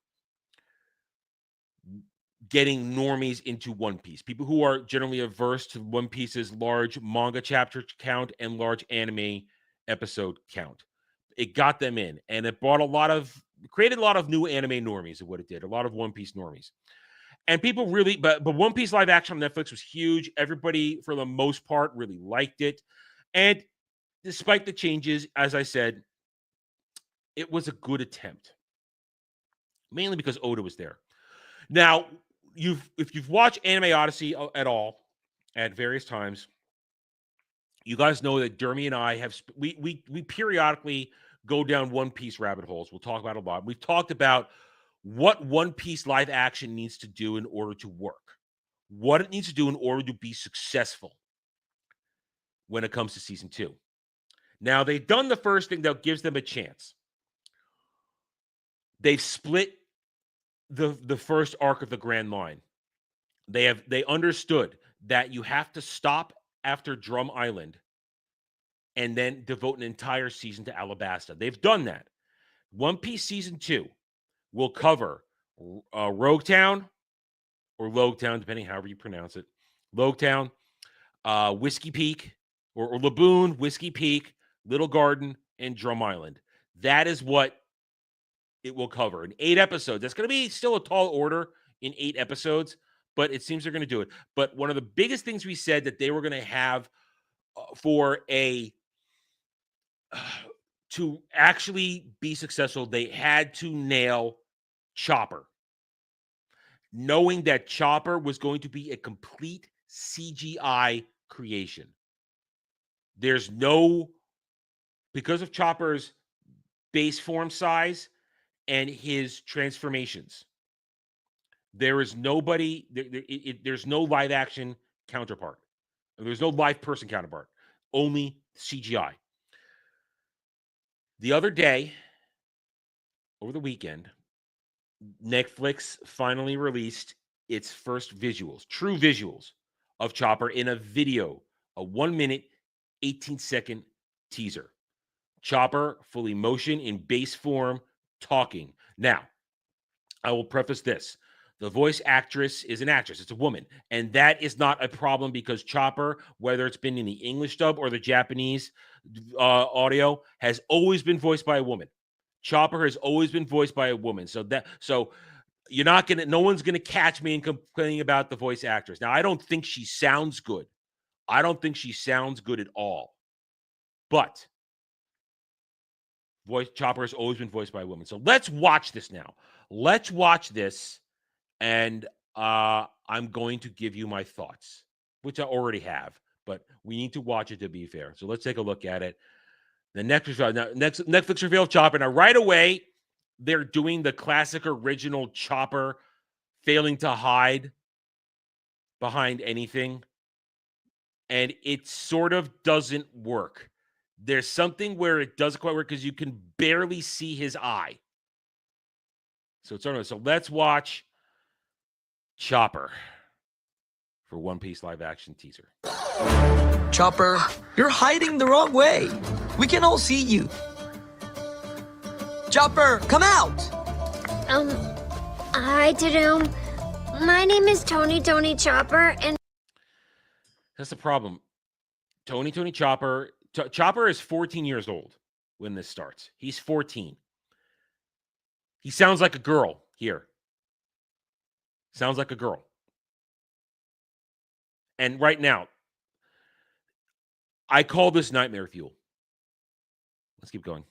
Speaker 5: getting normies into One Piece. People who are generally averse to One Piece's large manga chapter count and large anime episode count. It got them in, and it created a lot of new anime normies is what it did. A lot of One Piece normies. And people really, but One Piece live action on Netflix was huge. Everybody, for the most part, really liked it. And despite the changes, as I said, it was a good attempt. Mainly because Oda was there. Now, if you've watched Anime Odyssey at all at various times, you guys know that Dermy and I we periodically go down One Piece rabbit holes. We'll talk about it a lot. We've talked about what One Piece live action needs to do in order to work, what it needs to do in order to be successful when it comes to season 2. Now, they've done the first thing that gives them a chance. They've split the first arc of the Grand Line. They understood that you have to stop after Drum Island and then devote an entire season to Alabasta. They've done that. One Piece season 2 will cover Rogue Town or Logetown, depending however you pronounce it. Logetown, Whiskey Peak, or Laboon, Whiskey Peak, Little Garden, and Drum Island. That is what it will cover in 8 episodes. That's going to be still a tall order in 8 episodes, but it seems they're going to do it. But one of the biggest things we said that they were going to have for to actually be successful, they had to nail Chopper. Knowing that Chopper was going to be a complete CGI creation. There's no, because of Chopper's base form size and his transformations, there is nobody, there's no live action counterpart. There's no live person counterpart, only CGI. The other day, over the weekend, Netflix finally released its first visuals, true visuals of Chopper in a video, a 1-minute, 18-second teaser. Chopper, fully motion in base form, talking. Now, I will preface this. The voice actress is an actress. It's a woman. And that is not a problem because Chopper, whether it's been in the English dub or the Japanese audio, has always been voiced by a woman. Chopper has always been voiced by a woman. So you're not going to, no one's going to catch me in complaining about the voice actress. Now, I don't think she sounds good. I don't think she sounds good at all. But Chopper has always been voiced by a woman. So let's watch this now. Let's watch this. And I'm going to give you my thoughts, which I already have, but we need to watch it to be fair. So let's take a look at it. The Netflix reveal of Chopper. Now, right away, they're doing the classic original Chopper failing to hide behind anything. And it sort of doesn't work. There's something where it doesn't quite work because you can barely see his eye. So let's watch Chopper for One Piece live action teaser.
Speaker 1: Chopper, you're hiding the wrong way. We can all see you. Chopper, come out!
Speaker 2: Hi, Tadum. My name is Tony Chopper, and...
Speaker 5: That's the problem. Tony Chopper. Chopper is 14 years old when this starts. He's 14. He sounds like a girl here. Sounds like a girl. And right now, I call this nightmare fuel. Let's keep going.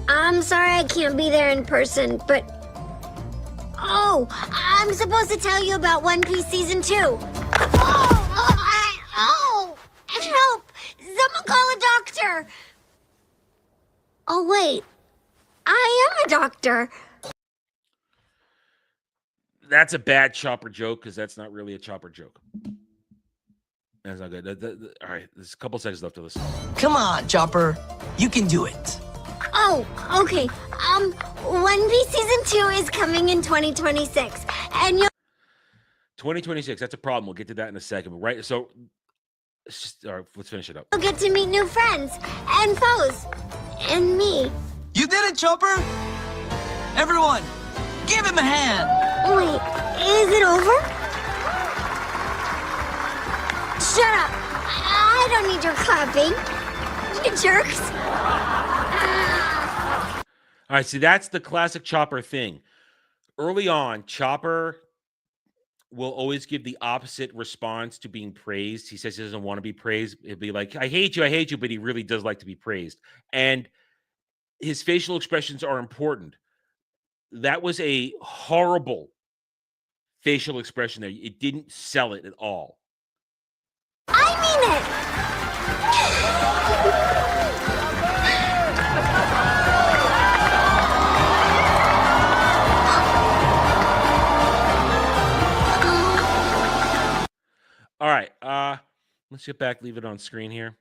Speaker 2: I'm sorry I can't be there in person, but... Oh, I'm supposed to tell you about One Piece Season 2. Help! Someone call a doctor! Oh, wait. I am a doctor.
Speaker 5: That's a bad Chopper joke because that's not really a Chopper joke. That's not good. All right, there's a couple seconds left of this.
Speaker 1: Come on, Chopper. You can do it.
Speaker 2: Oh, okay. One Piece Season 2 is coming in 2026, and you'll
Speaker 5: 2026, that's a problem. We'll get to that in a second. But right, so all right, let's finish it up.
Speaker 2: get to meet new friends and foes, and me.
Speaker 1: You did it, Chopper. Everyone, give him a hand.
Speaker 2: Wait, is it over? Shut up! I don't need your clapping, you jerks.
Speaker 5: All right, see, that's the classic Chopper thing. Early on, Chopper will always give the opposite response to being praised. He says he doesn't want to be praised. He'll be like, I hate you, but he really does like to be praised. And his facial expressions are important. That was a horrible facial expression there. It didn't sell it at all.
Speaker 2: I mean
Speaker 5: All right, let's get back, leave it on screen here.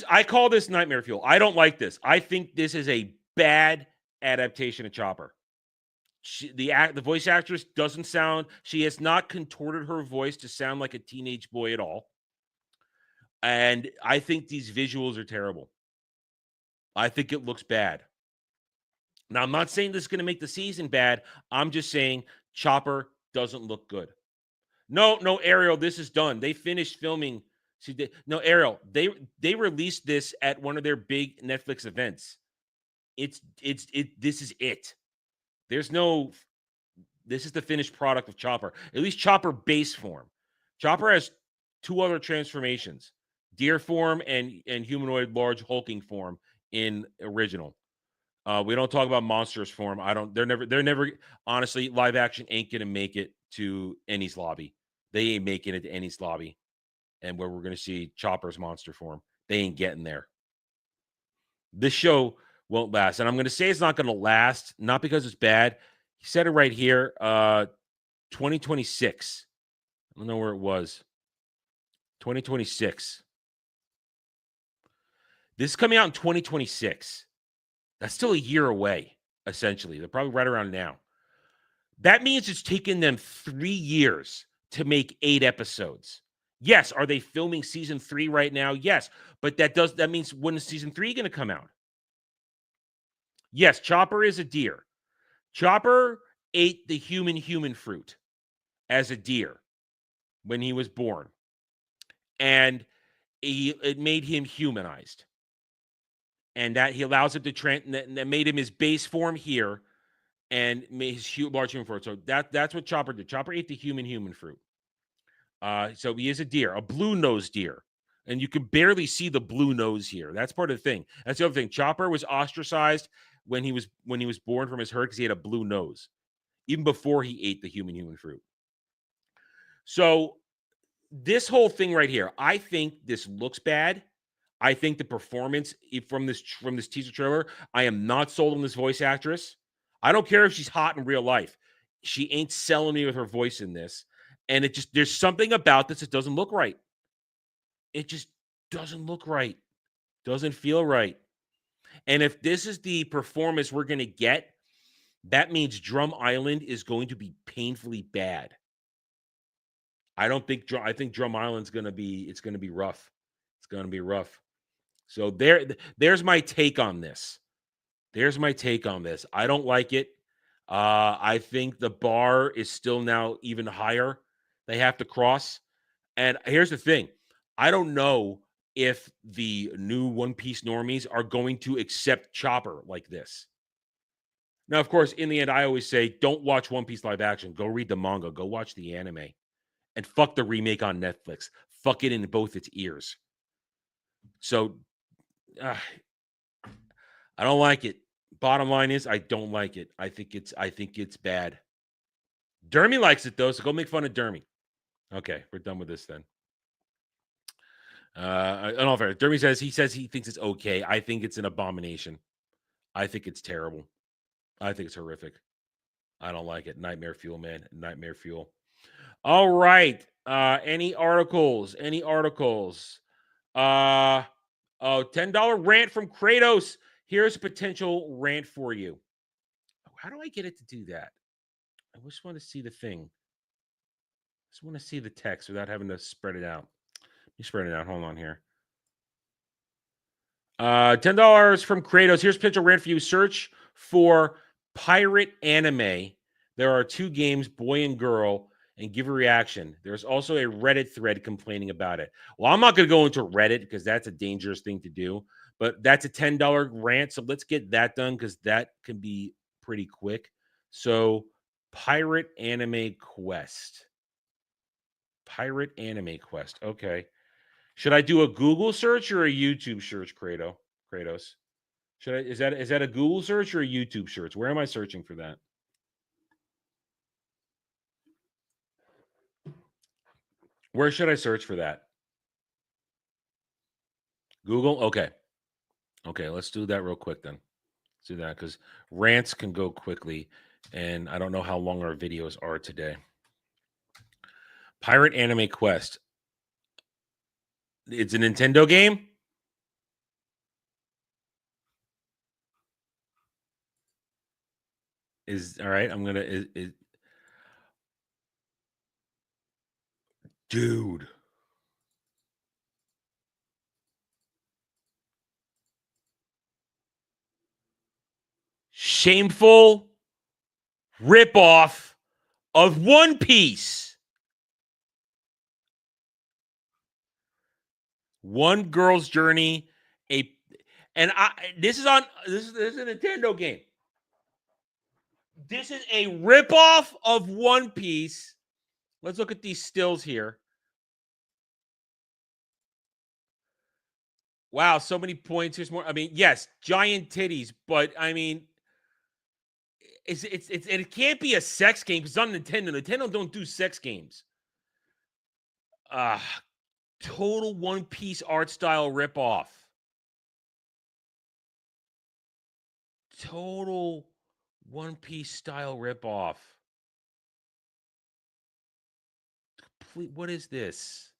Speaker 5: I call this nightmare fuel. I don't like this. I think this is a bad adaptation of Chopper. The voice actress doesn't sound, she has not contorted her voice to sound like a teenage boy at all. And I think these visuals are terrible. I think it looks bad. Now, I'm not saying this is going to make the season bad. I'm just saying Chopper doesn't look good. No, Ariel, this is done. They finished filming. No, Ariel, they released this at one of their big Netflix events. This is it. This is the finished product of Chopper. At least Chopper base form. Chopper has two other transformations: deer form and humanoid large hulking form in original. We don't talk about monstrous form. They're never honestly, live action ain't gonna make it to Eni's lobby. They ain't making it to Eni's lobby. And where we're gonna see Chopper's monster form. They ain't getting there. This show won't last. And I'm gonna say it's not gonna last, not because it's bad. He said it right here. 2026. I don't know where it was. 2026. This is coming out in 2026. That's still a year away, essentially. They're probably right around now. That means it's taken them 3 years to make 8 episodes. Yes, are they filming season 3 right now? Yes, but that means when is season 3 going to come out? Yes, Chopper is a deer. Chopper ate the human fruit as a deer when he was born, and it made him humanized. And that he allows it to that made him his base form here, and made his large human fruit. So that's what Chopper did. Chopper ate the human fruit. So he is a deer, a blue-nosed deer, and you can barely see the blue nose here. That's part of the thing. That's the other thing. Chopper was ostracized when he was born from his herd because he had a blue nose, even before he ate the human fruit. So this whole thing right here, I think this looks bad. I think the performance from this teaser trailer, I am not sold on this voice actress. I don't care if she's hot in real life. She ain't selling me with her voice in this. And there's something about this that doesn't look right. It just doesn't look right. Doesn't feel right. And if this is the performance we're going to get, that means Drum Island is going to be painfully bad. I think Drum Island's going to be rough. It's going to be rough. So there's my take on this. I don't like it. I think the bar is still now even higher. They have to cross. And here's the thing. I don't know if the new One Piece normies are going to accept Chopper like this. Now, of course, in the end, I always say, don't watch One Piece live action. Go read the manga. Go watch the anime. And fuck the remake on Netflix. fuck it in both its ears. So I don't like it. Bottom line is I don't like it. I think it's bad. Dermy likes it though, so go make fun of Dermy. Okay, we're done with this then. I don't know if Dermy says he thinks it's okay. I think it's an abomination. I think it's terrible. I think it's horrific. I don't like it. Nightmare fuel, man. Nightmare fuel. All right. Any articles? $10 rant from Kratos. Here's a potential rant for you. How do I get it to do that? I just want to see the thing. I just want to see the text without having to spread it out. Let me spread it out. Hold on here. $10 from Kratos. Here's a potential rant for you. Search for pirate anime. There are 2 games, boy and girl, and give a reaction. There's also a Reddit thread complaining about it. Well, I'm not going to go into Reddit because that's a dangerous thing to do, but that's a $10 rant. So let's get that done because that can be pretty quick. So Pirate Anime Quest. Okay. Should I do a Google search or a YouTube search, Kratos? Is that a Google search or a YouTube search? Where am I searching for that? Where should I search for that? Google? Okay. Let's do that real quick then. Let's do that because rants can go quickly, and I don't know how long our videos are today. Pirate Anime Quest. It's a Nintendo game? All right. I'm gonna. Dude. Shameful ripoff of One Piece. One Girl's Journey. This is a Nintendo game. This is a ripoff of One Piece. Let's look at these stills here. Wow, so many points. Here's more. I mean, yes, giant titties, but I mean, it can't be a sex game because it's on Nintendo. Nintendo don't do sex games. Total One Piece art style ripoff. Total One Piece style ripoff. Complete. What is this?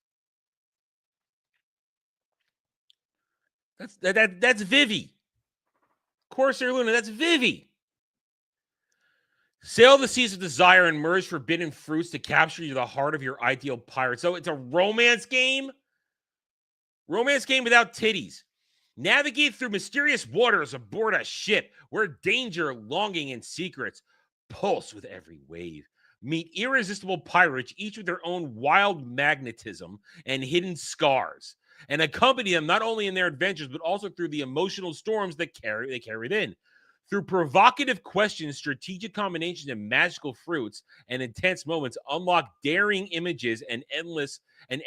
Speaker 5: That's Vivi. Corsair Luna. That's Vivi. Sail the seas of desire and merge forbidden fruits to capture you to the heart of your ideal pirate. So it's a romance game. Romance game without titties. Navigate through mysterious waters aboard a ship where danger, longing, and secrets pulse with every wave. Meet irresistible pirates, each with their own wild magnetism and hidden scars, and accompany them not only in their adventures, but also through the emotional storms they carry within. Through provocative questions, strategic combinations, and magical fruits, and intense moments, unlock daring images and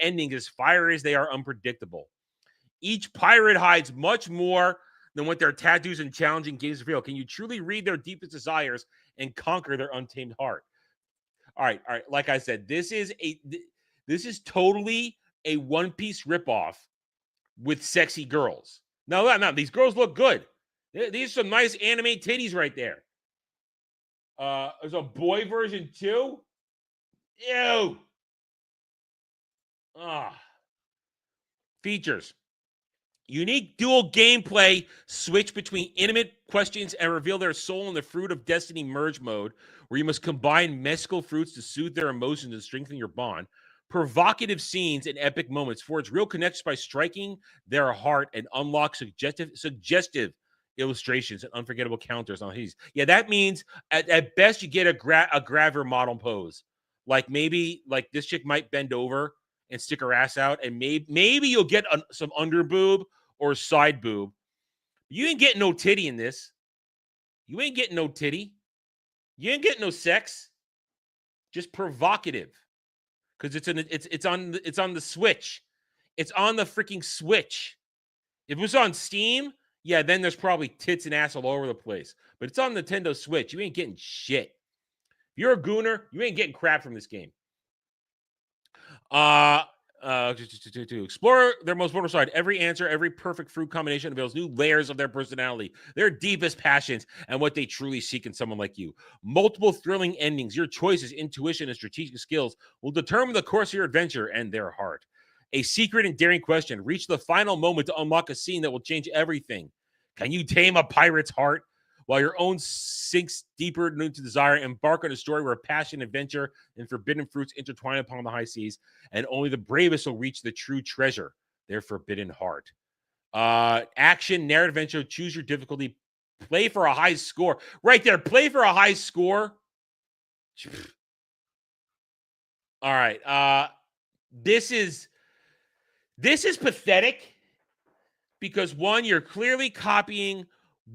Speaker 5: endings as fiery as they are unpredictable. Each pirate hides much more than what their tattoos and challenging games reveal. Can you truly read their deepest desires and conquer their untamed heart? All right. Like I said, this is totally a One Piece ripoff with sexy girls. No, these girls look good. These are some nice anime titties right there. There's a boy version too. Ew. Features. Unique dual gameplay switch between intimate questions and reveal their soul in the Fruit of Destiny merge mode, where you must combine mystical fruits to soothe their emotions and strengthen your bond. Provocative scenes and epic moments forge real connections by striking their heart and unlock suggestive illustrations and unforgettable counters on these. Yeah, that means at best you get a Graver model pose. Like maybe like this chick might bend over and stick her ass out, and maybe you'll get some under boob or side boob. You ain't getting no titty in this. You ain't getting no titty. You ain't getting no sex. Just provocative. because it's on the Switch. It's on the freaking Switch. If it was on Steam, yeah, then there's probably tits and ass all over the place. But it's on Nintendo Switch. You ain't getting shit. If you're a gooner, you ain't getting crap from this game. To explore their most vulnerable side, every answer, every perfect fruit combination unveils new layers of their personality, their deepest passions, and what they truly seek in someone like you. Multiple thrilling endings, your choices, intuition, and strategic skills will determine the course of your adventure and their heart. A secret and daring question. Reach the final moment to unlock a scene that will change everything. Can you tame a pirate's heart? While your own sinks deeper into desire, embark on a story where passion, adventure, and forbidden fruits intertwine upon the high seas, and only the bravest will reach the true treasure, their forbidden heart. Action, narrative adventure, choose your difficulty, play for a high score. Right there, play for a high score. All right. This is pathetic because, one, you're clearly copying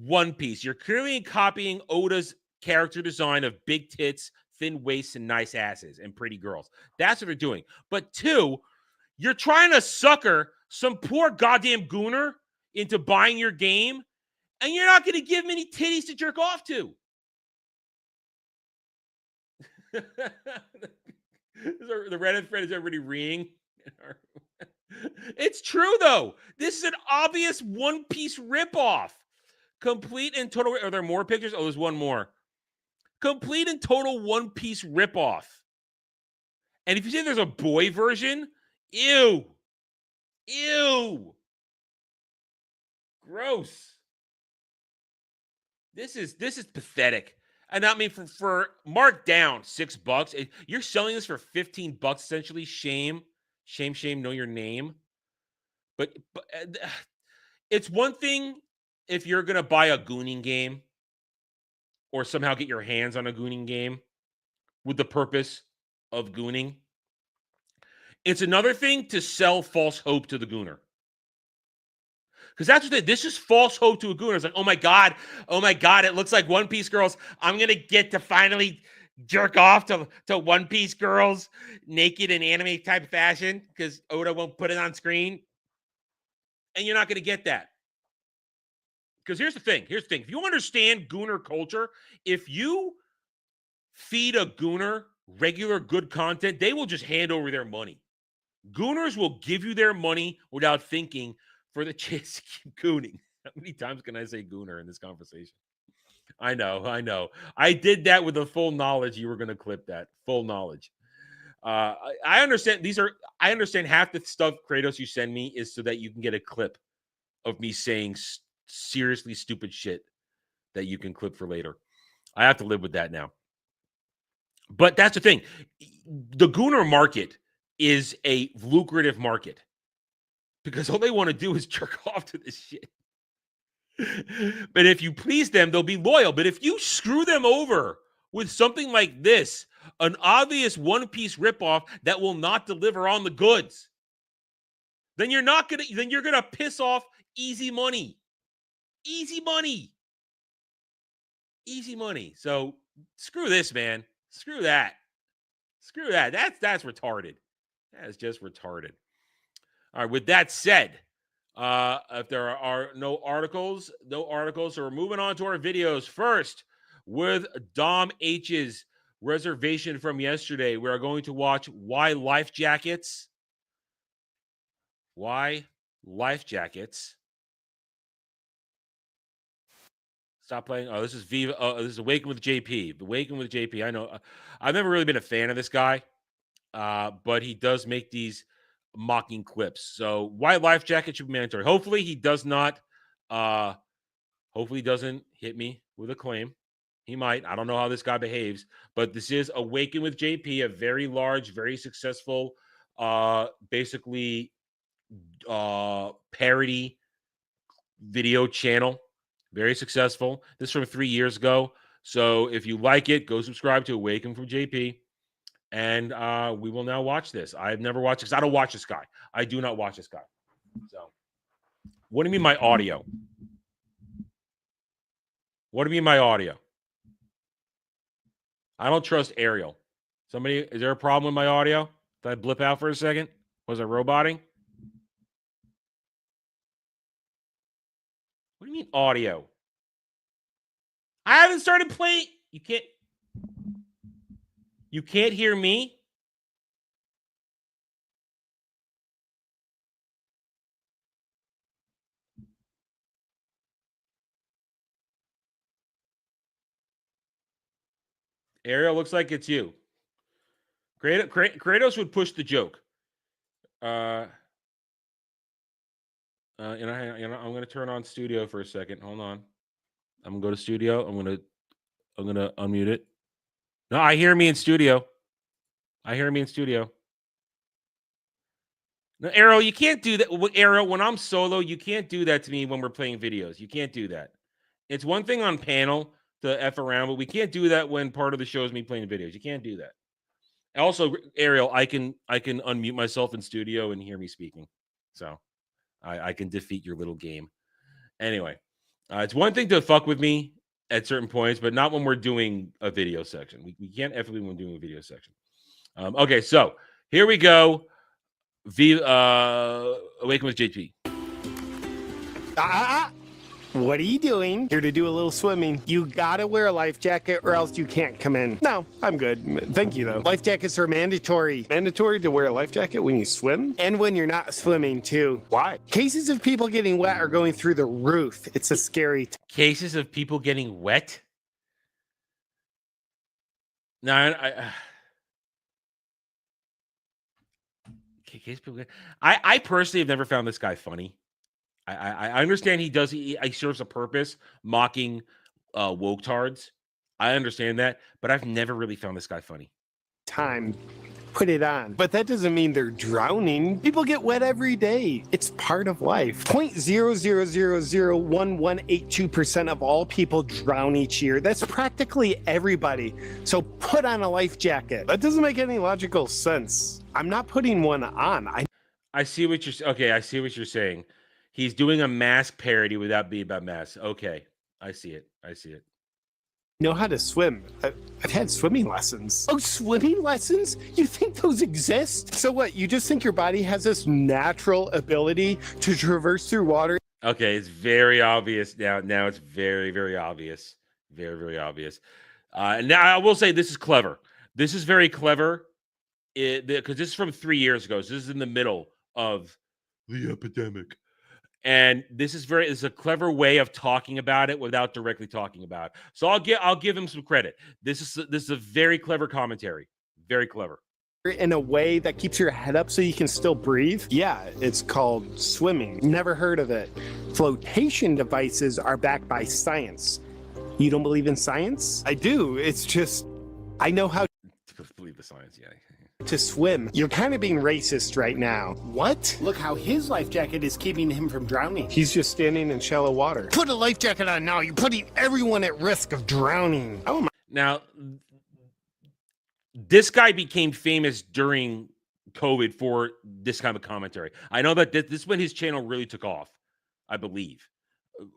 Speaker 5: One Piece. You're clearly copying Oda's character design of big tits, thin waists, and nice asses and pretty girls. That's what they're doing. But two, you're trying to sucker some poor goddamn gooner into buying your game, and you're not going to give him any titties to jerk off to. The Reddit thread is everybody reeing. It's true, though. This is an obvious One Piece ripoff. Complete and total. Are there more pictures? Oh, there's one more. Complete and total One Piece ripoff. And if you say there's a boy version, ew. Ew. Gross. This is pathetic. And I mean, for marked down $6, you're selling this for $15 essentially. Shame, know your name. But it's one thing if you're going to buy a gooning game or somehow get your hands on a gooning game with the purpose of gooning. It's another thing to sell false hope to the gooner. Because that's what this is, false hope to a gooner. It's like, oh my God, it looks like One Piece girls. I'm going to get to finally jerk off to One Piece girls naked in anime type fashion because Oda won't put it on screen. And you're not going to get that. Because here's the thing. If you understand gooner culture, if you feed a gooner regular good content, they will just hand over their money. Gooners will give you their money without thinking for the chance to keep gooning. How many times can I say gooner in this conversation? I know. I did that with the full knowledge you were going to clip that. Full knowledge. I understand I understand half the stuff, Kratos, you send me is so that you can get a clip of me saying seriously stupid shit that you can clip for later. I have to live with that now. But that's the thing. The gooner market is a lucrative market because all they want to do is jerk off to this shit. But if you please them, they'll be loyal. But if you screw them over with something like this, an obvious One Piece ripoff that will not deliver on the goods, then you're gonna piss off easy money. Easy money. So screw this, man. Screw that. That's retarded. That is just retarded. All right. With that said, if there are no articles, so we're moving on to our videos. First, with Dom H's reservation from yesterday, we are going to watch Why Life Jackets. Stop playing. Oh, this is Viva. Oh, this is Awaken with JP. Awaken with JP. I know. I've never really been a fan of this guy, but he does make these mocking clips. So, Why Life Jacket should be mandatory. Hopefully, he does not. Hopefully, he doesn't hit me with a claim. He might. I don't know how this guy behaves, but this is Awaken with JP, a very large, very successful, basically parody video channel. Very successful. This is from 3 years ago. So if you like it, go subscribe to Awaken from JP. And we will now watch this. I've never watched this. I don't watch this guy. I do not watch this guy. So what do you mean my audio? What do you mean my audio? I don't trust Ariel. Is there a problem with my audio? Did I blip out for a second? Was I roboting? What do you mean audio? I haven't started playing. You can't hear me? Ariel, looks like it's you. Kratos would push the joke. I'm going to turn on studio for a second. Hold on. I'm going to go to studio. I'm going to unmute it. No, I hear me in studio. No, Ariel, you can't do that. Ariel, when I'm solo, you can't do that to me when we're playing videos. You can't do that. It's one thing on panel to F around, but we can't do that when part of the show is me playing videos. You can't do that. Also, Ariel, I can unmute myself in studio and hear me speaking. So I can defeat your little game. Anyway, it's one thing to fuck with me at certain points, but not when we're doing a video section. We can't F when we're doing a video section. Okay, so here we go. Awaken with JP.
Speaker 6: What are you doing? Here to do a little swimming. You gotta wear a life jacket or else you can't come in. No, I'm good. Thank you, though. Life jackets are mandatory. Mandatory to wear a life jacket when you swim? And when you're not swimming, too. Why? Cases of people getting wet are going through the roof. It's a scary...
Speaker 5: Cases of people getting wet? No, I personally have never found this guy funny. I understand he serves a purpose, mocking woke tards. I understand that, but I've never really found this guy funny.
Speaker 6: Time. Put it on. But that doesn't mean they're drowning. People get wet every day. It's part of life. 0.0001182% of all people drown each year. That's practically everybody. So put on a life jacket. That doesn't make any logical sense. I'm not putting one on.
Speaker 5: I see what you're saying. He's doing a mask parody without being about masks. Okay, I see it.
Speaker 6: Know how to swim. I've had swimming lessons. Oh, swimming lessons? You think those exist? So what, you just think your body has this natural ability to traverse through water?
Speaker 5: Okay, it's very obvious now. Now it's very, very obvious. Very, very obvious. Now I will say this is clever. This is very clever because this is from 3 years ago. So this is in the middle of the epidemic. And this is a clever way of talking about it without directly talking about it. So I'll give him some credit. This is a very clever commentary. Very clever.
Speaker 6: In a way that keeps your head up so you can still breathe? Yeah, it's called swimming. Never heard of it. Flotation devices are backed by science. You don't believe in science? I do. It's just, I know how
Speaker 5: to believe the science, yeah.
Speaker 6: To swim. You're kind of being racist right now. What? Look how his life jacket is keeping him from drowning. He's just standing in shallow water. Put a life jacket on now. You're putting everyone at risk of drowning. Oh my.
Speaker 5: Now, this guy became famous during COVID for this kind of commentary. I know that this is when his channel really took off, I believe.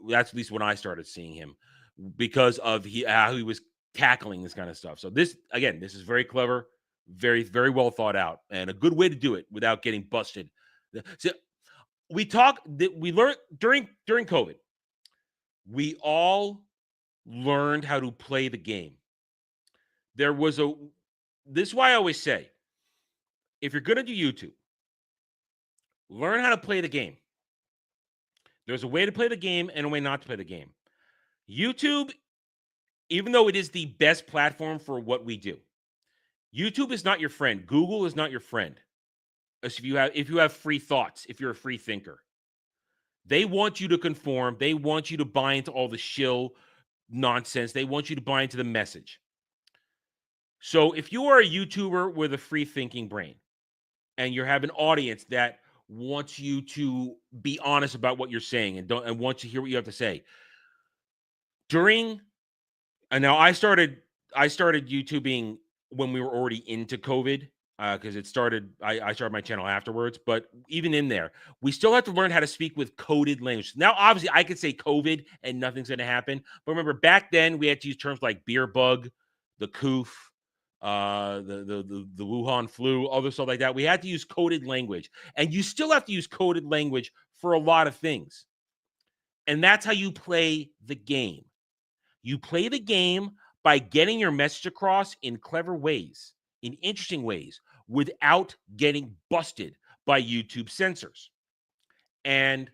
Speaker 5: That's at least when I started seeing him because of how he was tackling this kind of stuff. So this is very clever. Very, very well thought out, and a good way to do it without getting busted. So we learned during COVID, we all learned how to play the game. This is why I always say, if you're going to do YouTube, learn how to play the game. There's a way to play the game and a way not to play the game. YouTube, even though it is the best platform for what we do, YouTube is not your friend. Google is not your friend. If you have free thoughts, if you're a free thinker, they want you to conform. They want you to buy into all the shill nonsense. They want you to buy into the message. So if you are a YouTuber with a free thinking brain and you have an audience that wants you to be honest about what you're saying and wants to hear what you have to say, now I started YouTubing when we were already into COVID, because I started my channel afterwards. But even in there, we still have to learn how to speak with coded language. Now, obviously, I could say COVID and nothing's going to happen. But remember, back then, we had to use terms like beer bug, the coof, the Wuhan flu, other stuff like that. We had to use coded language, and you still have to use coded language for a lot of things. And that's how you play the game. You play the game by getting your message across in clever ways, in interesting ways, without getting busted by YouTube censors. And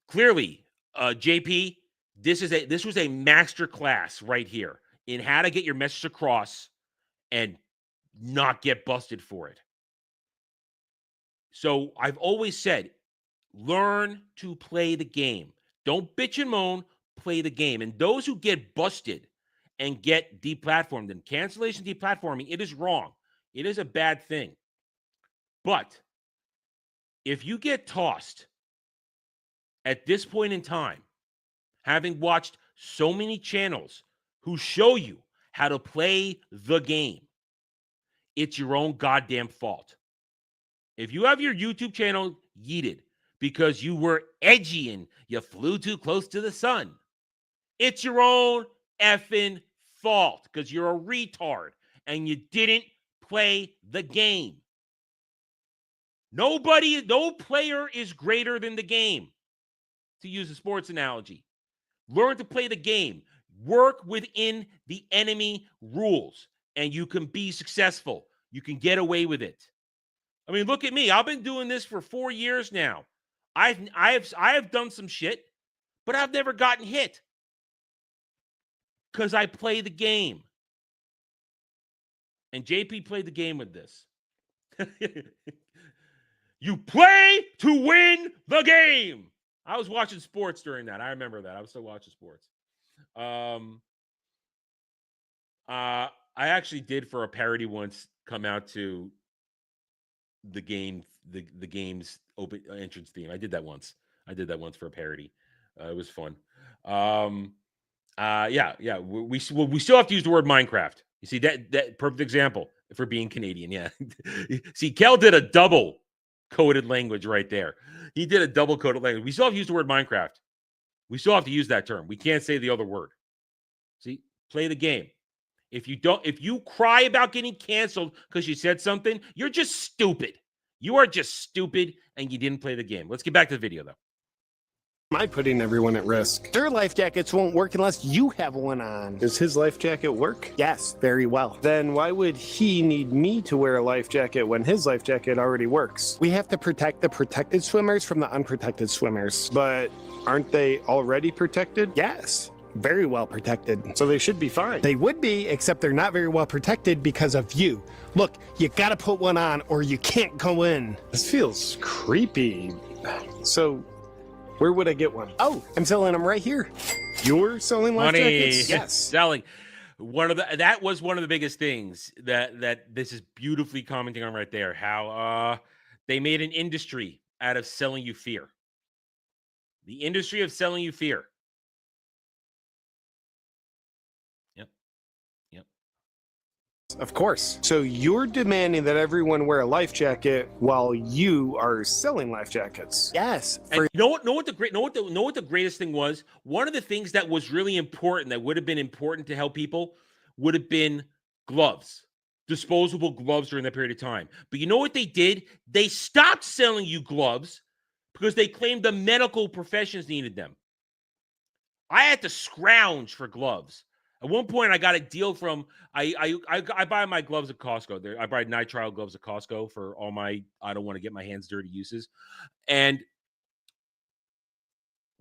Speaker 5: clearly, JP, this was a master class right here in how to get your message across and not get busted for it. So I've always said, learn to play the game. Don't bitch and moan, play the game. And those who get busted and get deplatformed, and cancellation deplatforming, it is wrong. It is a bad thing. But if you get tossed at this point in time, having watched so many channels who show you how to play the game, it's your own goddamn fault. If you have your YouTube channel yeeted because you were edgy and you flew too close to the sun, it's your own effing fault because you're a retard and you didn't play the game. No player is greater than the game, to use a sports analogy. Learn to play the game. Work within the enemy rules, and you can be successful. You can get away with it. I mean, look at me. I've been doing this for 4 years now. I have done some shit, but I've never gotten hit because I play the game. And JP played the game with this. You play to win the game. I was watching sports during that. I remember that. I was still watching sports. I actually did, for a parody once, come out to the game's open entrance theme. I did that once for a parody. It was fun. Yeah. We still have to use the word Minecraft. You see, that perfect example for being Canadian. Yeah. See, Kel did a double coded language right there. He did a double coded language. We still have to use the word Minecraft. We still have to use that term. We can't say the other word. See, play the game. If you cry about getting canceled because you said something, you're just stupid. You are just stupid and you didn't play the game. Let's get back to the video, though.
Speaker 6: Am I putting everyone at risk? Their life jackets won't work unless you have one on. Does his life jacket work? Yes, very well. Then why would he need me to wear a life jacket when his life jacket already works? We have to protect the protected swimmers from the unprotected swimmers. But aren't they already protected? Yes. Very well protected. So they should be fine. They would be, except they're not very well protected because of you. Look, you gotta put one on or you can't go in. This feels creepy. So where would I get one? Oh, I'm selling them right here. You're selling life jackets? Yes.
Speaker 5: Selling. That was one of the biggest things that this is beautifully commenting on right there. How they made an industry out of selling you fear. The industry of selling you fear.
Speaker 6: Of course. So you're demanding that everyone wear a life jacket while you are selling life jackets. Yes.
Speaker 5: And you know what the greatest thing was? One of the things that was really important, that would have been important to help people, would have been gloves. Disposable gloves during that period of time. But you know what they did? They stopped selling you gloves because they claimed the medical professions needed them. I had to scrounge for gloves. At one point, I got a deal from I buy my gloves at Costco. I buy nitrile gloves at Costco for all my I don't want to get my hands dirty uses, and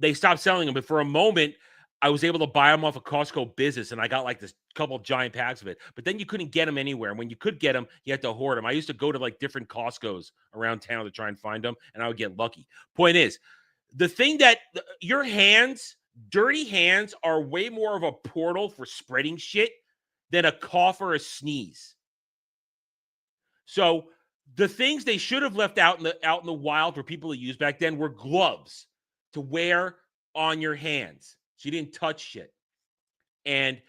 Speaker 5: they stopped selling them. But for a moment, I was able to buy them off of Costco Business, and I got like this couple of giant packs of it. But then you couldn't get them anywhere. And when you could get them, you had to hoard them. I used to go to like different Costcos around town to try and find them, and I would get lucky. Point is, the thing that your hands. Dirty hands are way more of a portal for spreading shit than a cough or a sneeze. So the things they should have left out in the wild for people to use back then were gloves to wear on your hands, so you didn't touch shit. And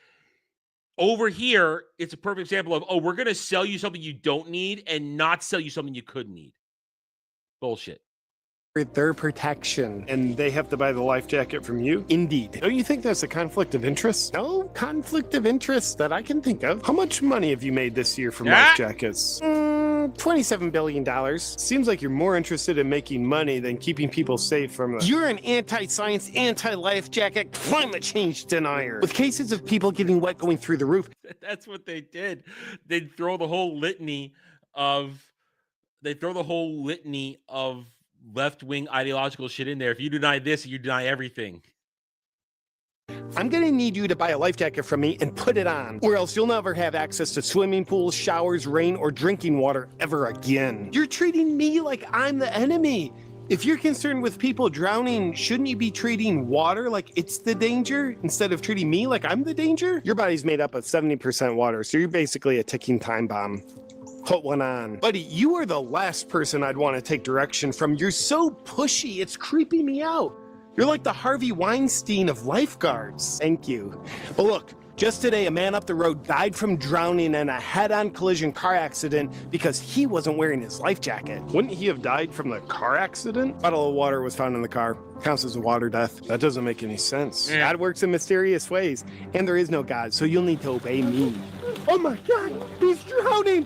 Speaker 5: over here, it's a perfect example of, we're going to sell you something you don't need and not sell you something you could need. Bullshit.
Speaker 6: their protection, and they have to buy the life jacket from you? Indeed. Don't you think that's a conflict of interest? No conflict of interest that I can think of. How much money have you made this year from life jackets? $27 billion. Seems like you're more interested in making money than keeping people safe from the... You're an anti-science, anti-life jacket, climate change denier. With cases of people getting wet going through the roof.
Speaker 5: That's what they did. They'd throw the whole litany of left-wing ideological shit in there. If you deny this, you deny everything.
Speaker 6: I'm gonna need you to buy a life jacket from me and put it on, or else you'll never have access to swimming pools, showers, rain, or drinking water ever again. You're treating me like I'm the enemy. If you're concerned with people drowning, shouldn't you be treating water like it's the danger instead of treating me like I'm the danger? Your body's made up of 70% water, so you're basically a ticking time bomb. Put one on. Buddy, you are the last person I'd want to take direction from. You're so pushy, it's creeping me out. You're like the Harvey Weinstein of lifeguards. Thank you. But look, just today, a man up the road died from drowning in a head-on collision car accident because he wasn't wearing his life jacket. Wouldn't he have died from the car accident? A bottle of water was found in the car. Counts as a water death. That doesn't make any sense. God works in mysterious ways, and there is no God, so you'll need to obey me. Oh my God, he's drowning!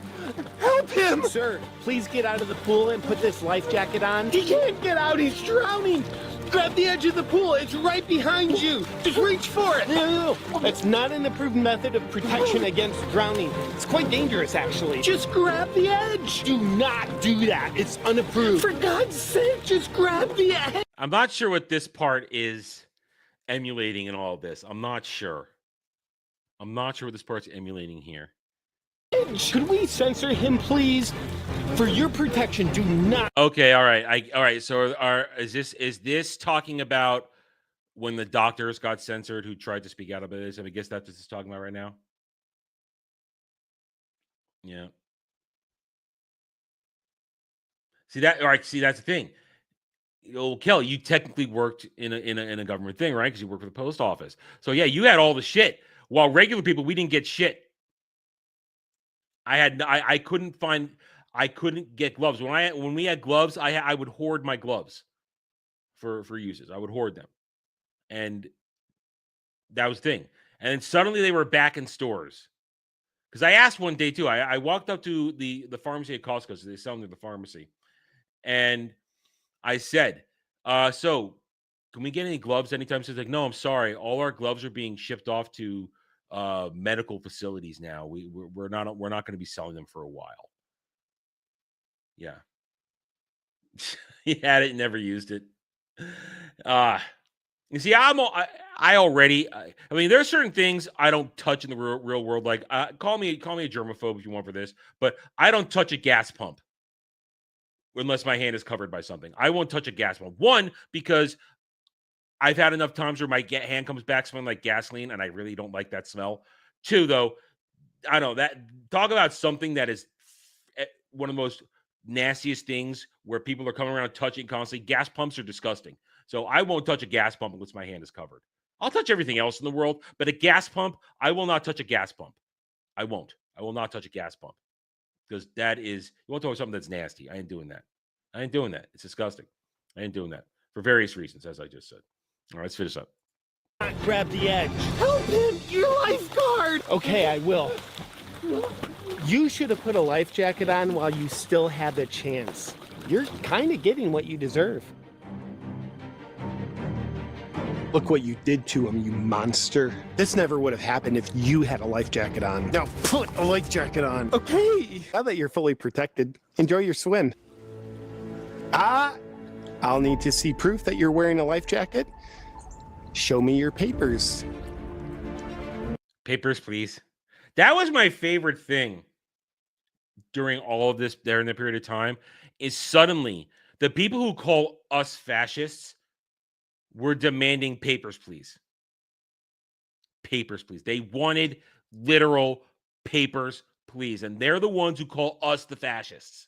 Speaker 6: Help him! Sir, please get out of the pool and put this life jacket on. He can't get out, he's drowning! Grab the edge of the pool, it's right behind you! Just reach for it! No. That's not an approved method of protection against drowning. It's quite dangerous, actually. Just grab the edge! Do not do that, it's unapproved. For God's sake, just grab the edge!
Speaker 5: I'm not sure what this part is emulating in all of this. I'm not sure. I'm not sure what this part's emulating here.
Speaker 6: Could we censor him, please? For your protection, do not.
Speaker 5: Okay, all right. All right. So is this talking about when the doctors got censored who tried to speak out about this? I guess that's what it's talking about right now. Yeah. See that? All right. See, that's the thing. Oh, Kelly, you technically worked in a government thing, right? Because you worked for the post office. So yeah, you had all the shit. While regular people, we didn't get shit. I couldn't get gloves. When we had gloves, I would hoard my gloves for uses. I would hoard them. And that was the thing. And then suddenly they were back in stores. Because I asked one day too. I walked up to the pharmacy at Costco, so they sell them at the pharmacy. And I said, so can we get any gloves anytime soon? He's like, no, I'm sorry. All our gloves are being shipped off to medical facilities now. We're not going to be selling them for a while. Yeah. He had it, never used it. You see, I mean, there are certain things I don't touch in the real world. Like, call me a germaphobe if you want for this, but I don't touch a gas pump unless my hand is covered by something. I won't touch a gas pump. One, because I've had enough times where my hand comes back smelling like gasoline, and I really don't like that smell. Two, though, I don't know that. Talk about something that is one of the most nastiest things where people are coming around touching constantly. Gas pumps are disgusting. So I won't touch a gas pump unless my hand is covered. I'll touch everything else in the world, but a gas pump, I will not touch a gas pump. I won't. I will not touch a gas pump because that is, you want to talk about something that's nasty. I ain't doing that. I ain't doing that. It's disgusting. I ain't doing that for various reasons, as I just said. All right, let's finish up.
Speaker 6: Grab the edge. Help him! Your lifeguard! Okay, I will. You should have put a life jacket on while you still had the chance. You're kind of getting what you deserve. Look what you did to him, you monster. This never would have happened if you had a life jacket on. Now put a life jacket on. Okay. Now that you're fully protected, enjoy your swim. I'll need to see proof that you're wearing a life jacket. Show me your papers.
Speaker 5: Papers, please. That was my favorite thing during all of this, during the period of time, is suddenly the people who call us fascists were demanding papers, please. Papers, please. They wanted literal papers, please. And they're the ones who call us the fascists.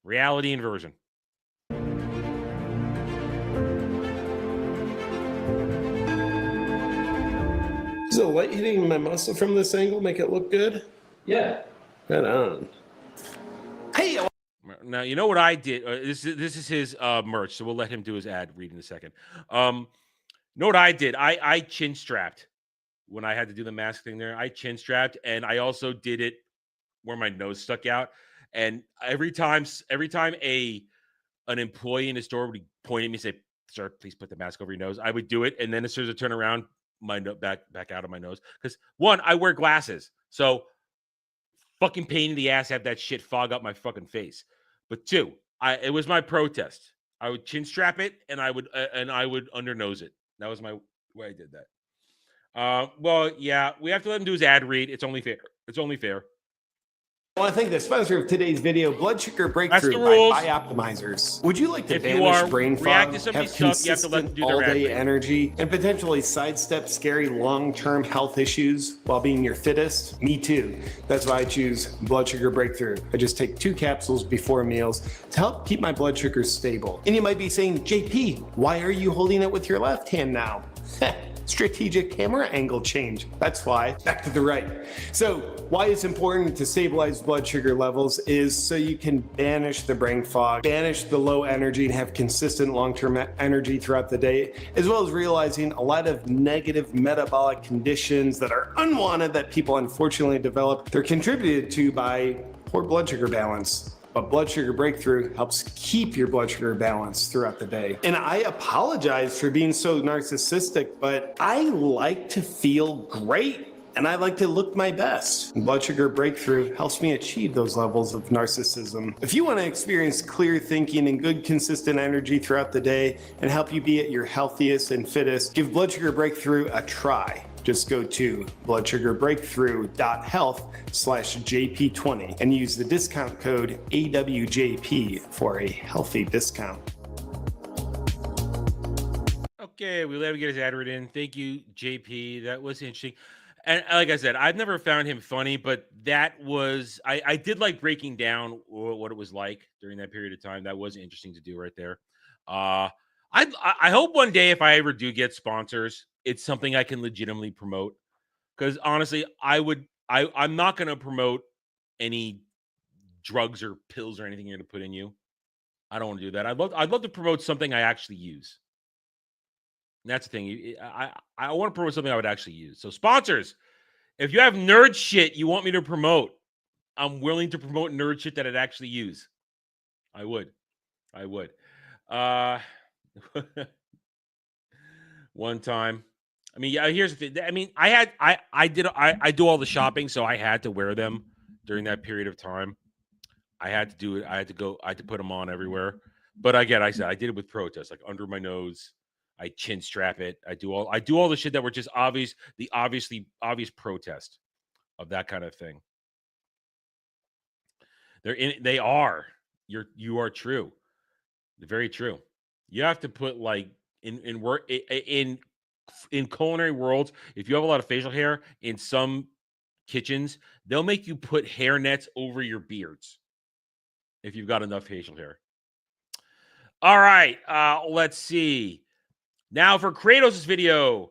Speaker 5: Reality inversion.
Speaker 6: Does the light hitting my muscle from this angle make it look good?
Speaker 7: Yeah.
Speaker 6: Right on. Hey!
Speaker 5: Now you know what I did. This is his merch, so we'll let him do his ad read in a second. Know what I did? I chin strapped when I had to do the mask thing there. I chin strapped, and I also did it where my nose stuck out. And every time an employee in the store would point at me and say, "Sir, please put the mask over your nose," I would do it, and then as soon as I turn around, my back out of my nose. Because one, I wear glasses, so fucking pain in the ass have that shit fog up my fucking face. But two, it was my protest. I would chin strap it, and I would undernose it. That was my way I did that. Well, yeah, we have to let him do his ad read. It's only fair. It's only fair.
Speaker 6: I want to thank the sponsor of today's video, Blood Sugar
Speaker 5: That's
Speaker 6: Breakthrough
Speaker 5: the
Speaker 6: by
Speaker 5: rules.
Speaker 6: Bioptimizers. Would you like to
Speaker 5: If you
Speaker 6: banish
Speaker 5: are
Speaker 6: brain
Speaker 5: reacting
Speaker 6: fog,
Speaker 5: to
Speaker 6: have
Speaker 5: somebody's stuff, you have to let them
Speaker 6: consistent
Speaker 5: do their ad
Speaker 6: all-day
Speaker 5: read.
Speaker 6: energy, and potentially sidestep scary long-term health issues while being your fittest? Me too. That's why I choose Blood Sugar Breakthrough. I just take 2 capsules before meals to help keep my blood sugar stable. And you might be saying, JP, why are you holding it with your left hand now? Strategic camera angle change. That's why. Back to the right. So why it's important to stabilize blood sugar levels is so you can banish the brain fog, banish the low energy, and have consistent long-term energy throughout the day, as well as realizing a lot of negative metabolic conditions that are unwanted that people unfortunately develop. They're contributed to by poor blood sugar balance. But Blood Sugar Breakthrough helps keep your blood sugar balanced throughout the day. And I apologize for being so narcissistic, but I like to feel great and I like to look my best. Blood Sugar Breakthrough helps me achieve those levels of narcissism. If you want to experience clear thinking and good consistent energy throughout the day and help you be at your healthiest and fittest, give Blood Sugar Breakthrough a try. Just go to bloodsugarbreakthrough.health/JP20 and use the discount code AWJP for a healthy discount.
Speaker 5: Okay, we let him get his ad read in. Thank you, JP. That was interesting. And like I said, I've never found him funny, but that was I did like breaking down what it was like during that period of time. That was interesting to do right there. I hope one day if I ever do get sponsors, it's something I can legitimately promote. Because honestly, I'm not going to promote any drugs or pills or anything you're going to put in you. I don't want to do that. I'd love to promote something I actually use. And that's the thing. I want to promote something I would actually use. So sponsors, if you have nerd shit you want me to promote, I'm willing to promote nerd shit that I'd actually use. I would. One time. I mean, yeah, here's the thing. I mean, I do all the shopping, so I had to wear them during that period of time. I had to do it. I had to put them on everywhere. But again, I said I did it with protest, like under my nose. I chin strap it. I do all the shit that were just obvious, the obvious protest of that kind of thing. They are. You are true. They're very true. You have to put like in culinary worlds, if you have a lot of facial hair in some kitchens, they'll make you put hair nets over your beards if you've got enough facial hair. All right, let's see. Now for Kratos' video,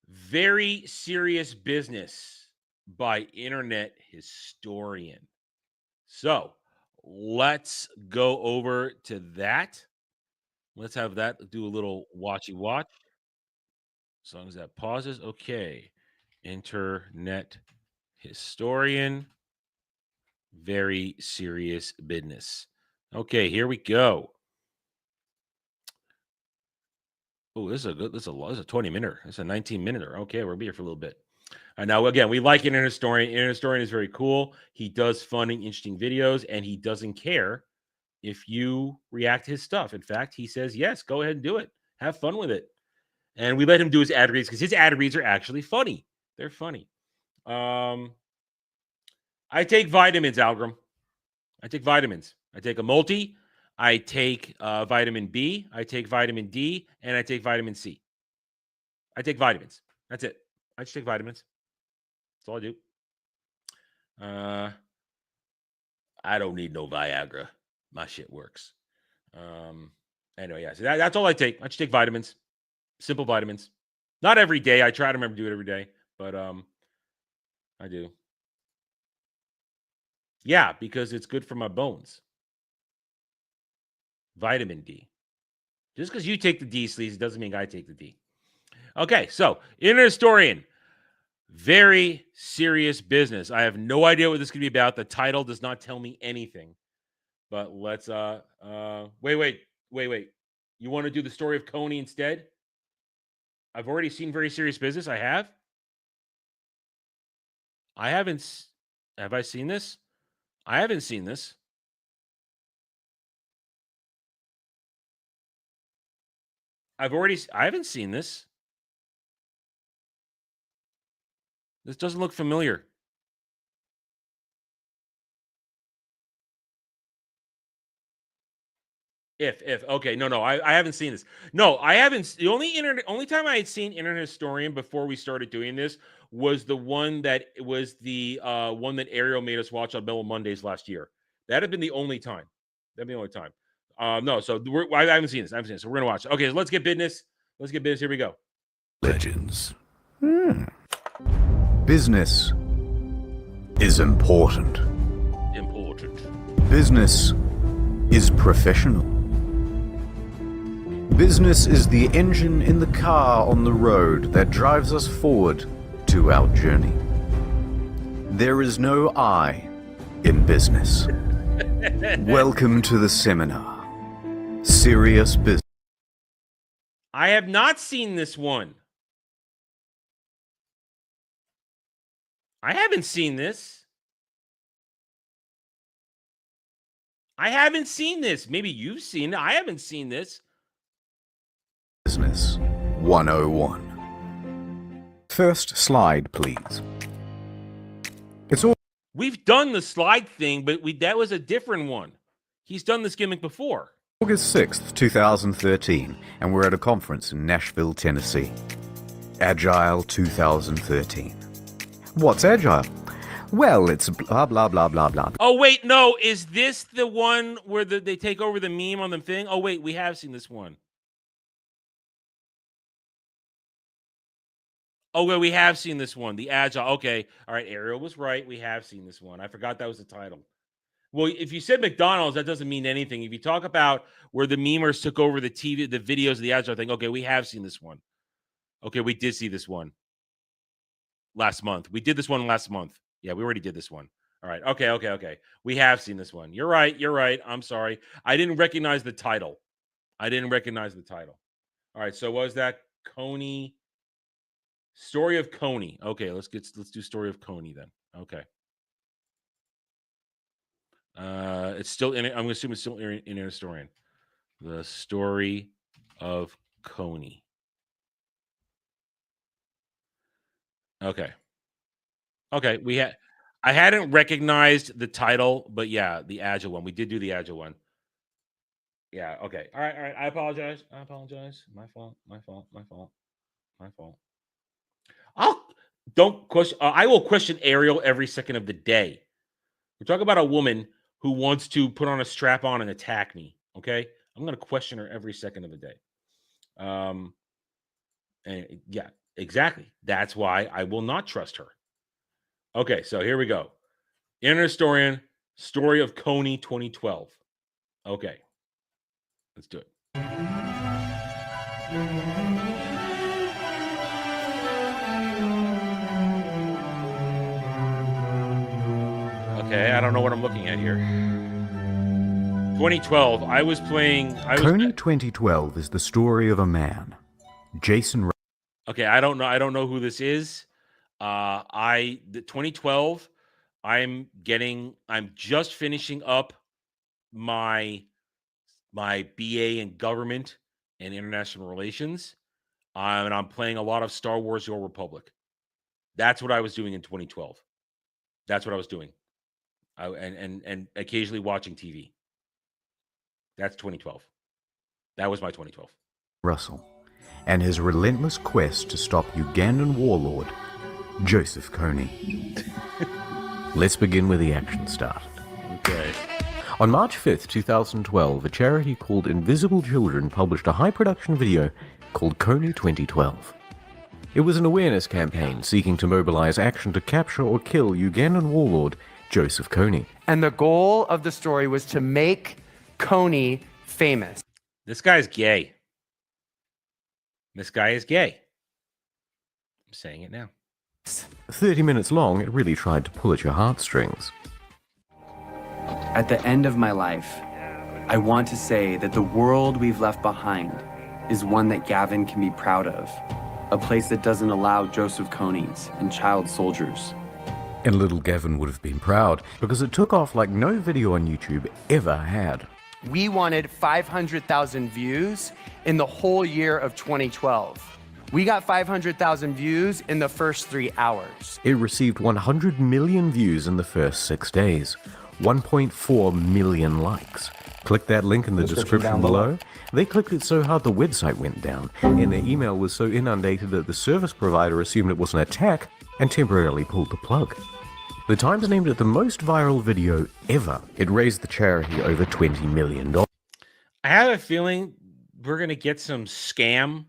Speaker 5: Very Serious Business by Internet Historian. So let's go over to that. Let's have that do a little watchy watch. As long as that pauses. Okay. Internet Historian, Very Serious Business. Okay, here we go. Oh, this is a 20-minute. This is a 19-minute. Okay, we'll be here for a little bit. Now, again, we like Internet Historian. Internet Historian is very cool. He does fun and interesting videos, and he doesn't care if you react to his stuff. In fact, he says, yes, go ahead and do it. Have fun with it. And we let him do his ad reads because his ad reads are actually funny. They're funny. I take vitamins, Algram. I take vitamins. I take a multi. I take vitamin B. I take vitamin D. And I take vitamin C. I take vitamins. That's it. I just take vitamins. That's all I do. I don't need no Viagra. My shit works. Anyway, yeah. So that's all I take. I just take vitamins. Simple vitamins. Not every day. I try to remember to do it every day, but I do. Yeah, because it's good for my bones. Vitamin D. Just because you take the D, Sleazy, doesn't mean I take the D. Okay, so Internet Historian. Very serious business. I have no idea what this could be about. The title does not tell me anything. But let's wait. You want to do the story of Coney instead? I've already seen Very Serious Business. I have. I haven't. Have I seen this? I haven't seen this. I haven't seen this. This doesn't look familiar. Okay, no, I haven't seen this. No, I haven't. The only time I had seen Internet Historian before we started doing this was the one that was the one that Ariel made us watch on Mellow Mondays last year. That had been the only time. No, so I haven't seen this. So we're gonna watch it. Okay, so let's get business. Here we go.
Speaker 7: Legends. Business is important. Business is professional. Business is the engine in the car on the road that drives us forward to our journey. There is no I in business. Welcome to the seminar. Serious Business.
Speaker 5: I have not seen this one. I haven't seen this. Maybe you've seen it. I haven't seen this.
Speaker 7: Business 101. First slide, please.
Speaker 5: We've done the slide thing, but that was a different one. He's done this gimmick before.
Speaker 7: August 6th, 2013, and we're at a conference in Nashville, Tennessee. Agile 2013. What's Agile? Well, it's blah, blah, blah, blah, blah.
Speaker 5: Oh, wait, no. Is this the one where they take over the meme on the thing? Oh, wait, we have seen this one. Oh, well, we have seen this one. The Agile. Okay. All right, Ariel was right. We have seen this one. I forgot that was the title. Well, if you said McDonald's, that doesn't mean anything. If you talk about where the memers took over the TV, the videos of the Agile thing, okay, we have seen this one. Okay, we did see this one last month. We did this one last month. Yeah, we already did this one. All right. Okay. We have seen this one. You're right. I'm sorry. I didn't recognize the title. All right, so what was that? Coney. Story of Coney. Okay, let's do Story of Coney then. Okay. It's still in it. I'm gonna assume it's still in a historian. The Story of Coney. Okay. I hadn't recognized the title, but yeah, the Agile one. We did do the Agile one. Yeah. Okay. All right. I apologize. My fault. I will question Ariel every second of the day. We're talking about a woman who wants to put on a strap on and attack me. Okay, I'm going to question her every second of the day. And yeah, exactly. That's why I will not trust her. Okay, so here we go. Internet Historian, Story of Coney 2012. Okay, let's do it. Okay, I don't know what I'm looking at here. 2012.
Speaker 7: Coney 2012 is the story of a man, Jason.
Speaker 5: Okay, I don't know who this is. The 2012. I'm just finishing up my BA in government and international relations, and I'm playing a lot of Star Wars: The Old Republic. That's what I was doing in 2012. That's what I was doing. And occasionally watching TV. That's 2012. That was my 2012.
Speaker 7: Russell, and his relentless quest to stop Ugandan warlord Joseph Kony. Let's begin where the action started.
Speaker 5: Okay.
Speaker 7: On March 5th, 2012, a charity called Invisible Children published a high-production video called Kony 2012. It was an awareness campaign seeking to mobilize action to capture or kill Ugandan warlord Joseph Kony.
Speaker 8: And the goal of the story was to make Kony famous.
Speaker 5: This guy's gay. This guy is gay. I'm saying it now.
Speaker 7: 30 minutes long, it really tried to pull at your heartstrings.
Speaker 8: At the end of my life, I want to say that the world we've left behind is one that Gavin can be proud of. A place that doesn't allow Joseph Konies and child soldiers.
Speaker 7: And little Gavin would have been proud, because it took off like no video on YouTube ever had.
Speaker 8: We wanted 500,000 views in the whole year of 2012. We got 500,000 views in the first 3 hours.
Speaker 7: It received 100 million views in the first 6 days, 1.4 million likes. Click that link in the description below. They clicked it so hard the website went down, and their email was so inundated that the service provider assumed it was an attack and temporarily pulled the plug. The Times named it the most viral video ever. It raised the charity over $20 million.
Speaker 5: I have a feeling we're going to get some scam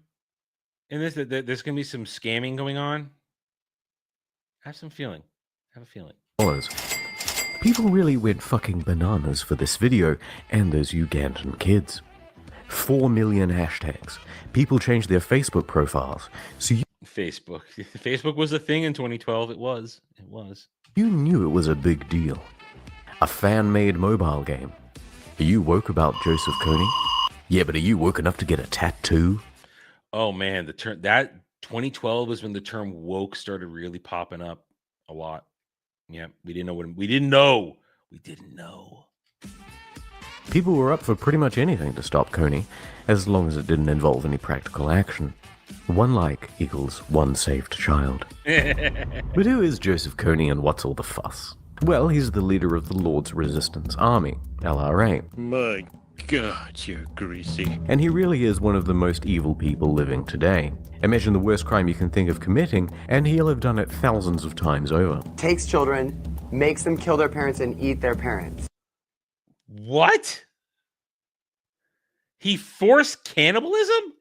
Speaker 5: in this. That there's going to be some scamming going on. I have some feeling. I have a feeling.
Speaker 7: People really went fucking bananas for this video and those Ugandan kids. 4 million hashtags. People changed their Facebook profiles. So
Speaker 5: Facebook was a thing in 2012. It was.
Speaker 7: You knew it was a big deal. A fan-made mobile game. Are you woke about Joseph Kony? Yeah, but are you woke enough to get a tattoo?
Speaker 5: Oh man, the term that 2012 was when the term woke started really popping up a lot. Yeah, we didn't know.
Speaker 7: People were up for pretty much anything to stop Kony, as long as it didn't involve any practical action. 1 like equals 1 saved child. But who is Joseph Kony and what's all the fuss? Well, he's the leader of the Lord's Resistance Army, LRA.
Speaker 6: My God, you're greasy.
Speaker 7: And he really is one of the most evil people living today. Imagine the worst crime you can think of committing, and he'll have done it thousands of times over.
Speaker 8: Takes children, makes them kill their parents and eat their parents.
Speaker 5: What? He forced cannibalism?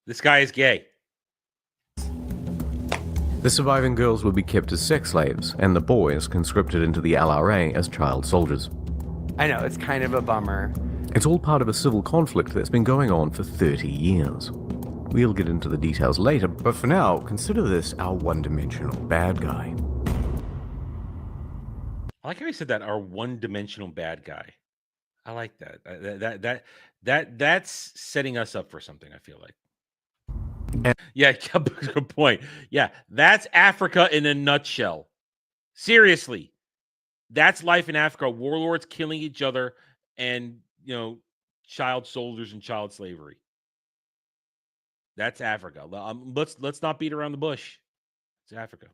Speaker 5: This guy is gay.
Speaker 7: The surviving girls would be kept as sex slaves, and the boys conscripted into the LRA as child soldiers.
Speaker 8: I know, it's kind of a bummer.
Speaker 7: It's all part of a civil conflict that's been going on for 30 years. We'll get into the details later, but for now, consider this our one-dimensional bad guy.
Speaker 5: I like how he said that, our one-dimensional bad guy. I like that. That's setting us up for something, I feel like. Yeah, good point. Yeah, that's Africa in a nutshell. Seriously. That's life in Africa. Warlords killing each other and, child soldiers and child slavery. That's Africa. Let's not beat around the bush. It's Africa.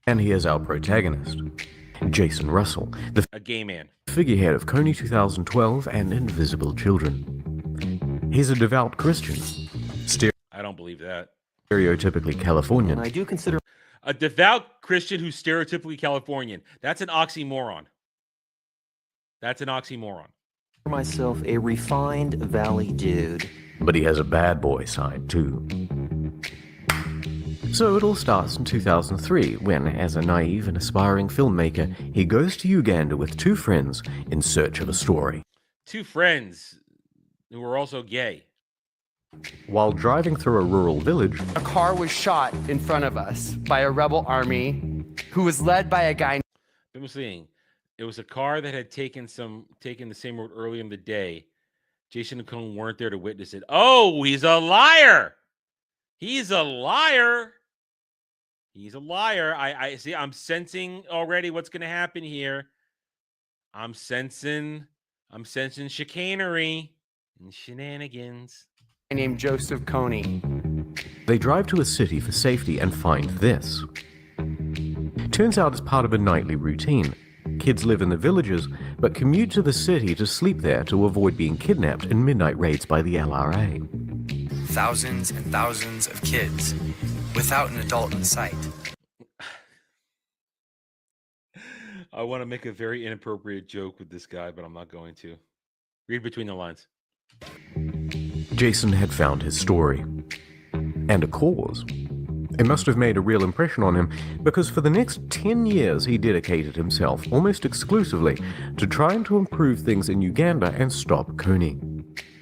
Speaker 7: And here's our protagonist, Jason Russell,
Speaker 5: a gay man,
Speaker 7: figurehead of Kony 2012 and Invisible Children. He's a devout Christian.
Speaker 5: I don't believe that.
Speaker 7: Stereotypically Californian.
Speaker 8: I do consider
Speaker 5: a devout Christian who's stereotypically Californian. That's an oxymoron.
Speaker 9: Myself a refined valley dude.
Speaker 7: But he has a bad boy side too. So it all starts in 2003 when, as a naive and aspiring filmmaker, he goes to Uganda with 2 friends in search of a story.
Speaker 5: 2 friends who were also gay.
Speaker 7: While driving through a rural village,
Speaker 8: a car was shot in front of us by a rebel army who was led by a guy.
Speaker 5: I'm saying it was a car that had taken the same road earlier in the day. Jason and Cohn weren't there to witness it. Oh, he's a liar. He's a liar. I see. I'm sensing already what's going to happen here. I'm sensing chicanery and shenanigans.
Speaker 8: Named Joseph Kony.
Speaker 7: They drive to a city for safety and find this. Turns out it's part of a nightly routine. Kids live in the villages, but commute to the city to sleep there to avoid being kidnapped in midnight raids by the LRA.
Speaker 10: Thousands and thousands of kids, without an adult in sight.
Speaker 5: I want to make a very inappropriate joke with this guy, but I'm not going to. Read between the lines.
Speaker 7: Jason had found his story. And a cause. It must have made a real impression on him, because for the next 10 years he dedicated himself almost exclusively to trying to improve things in Uganda and stop Kony.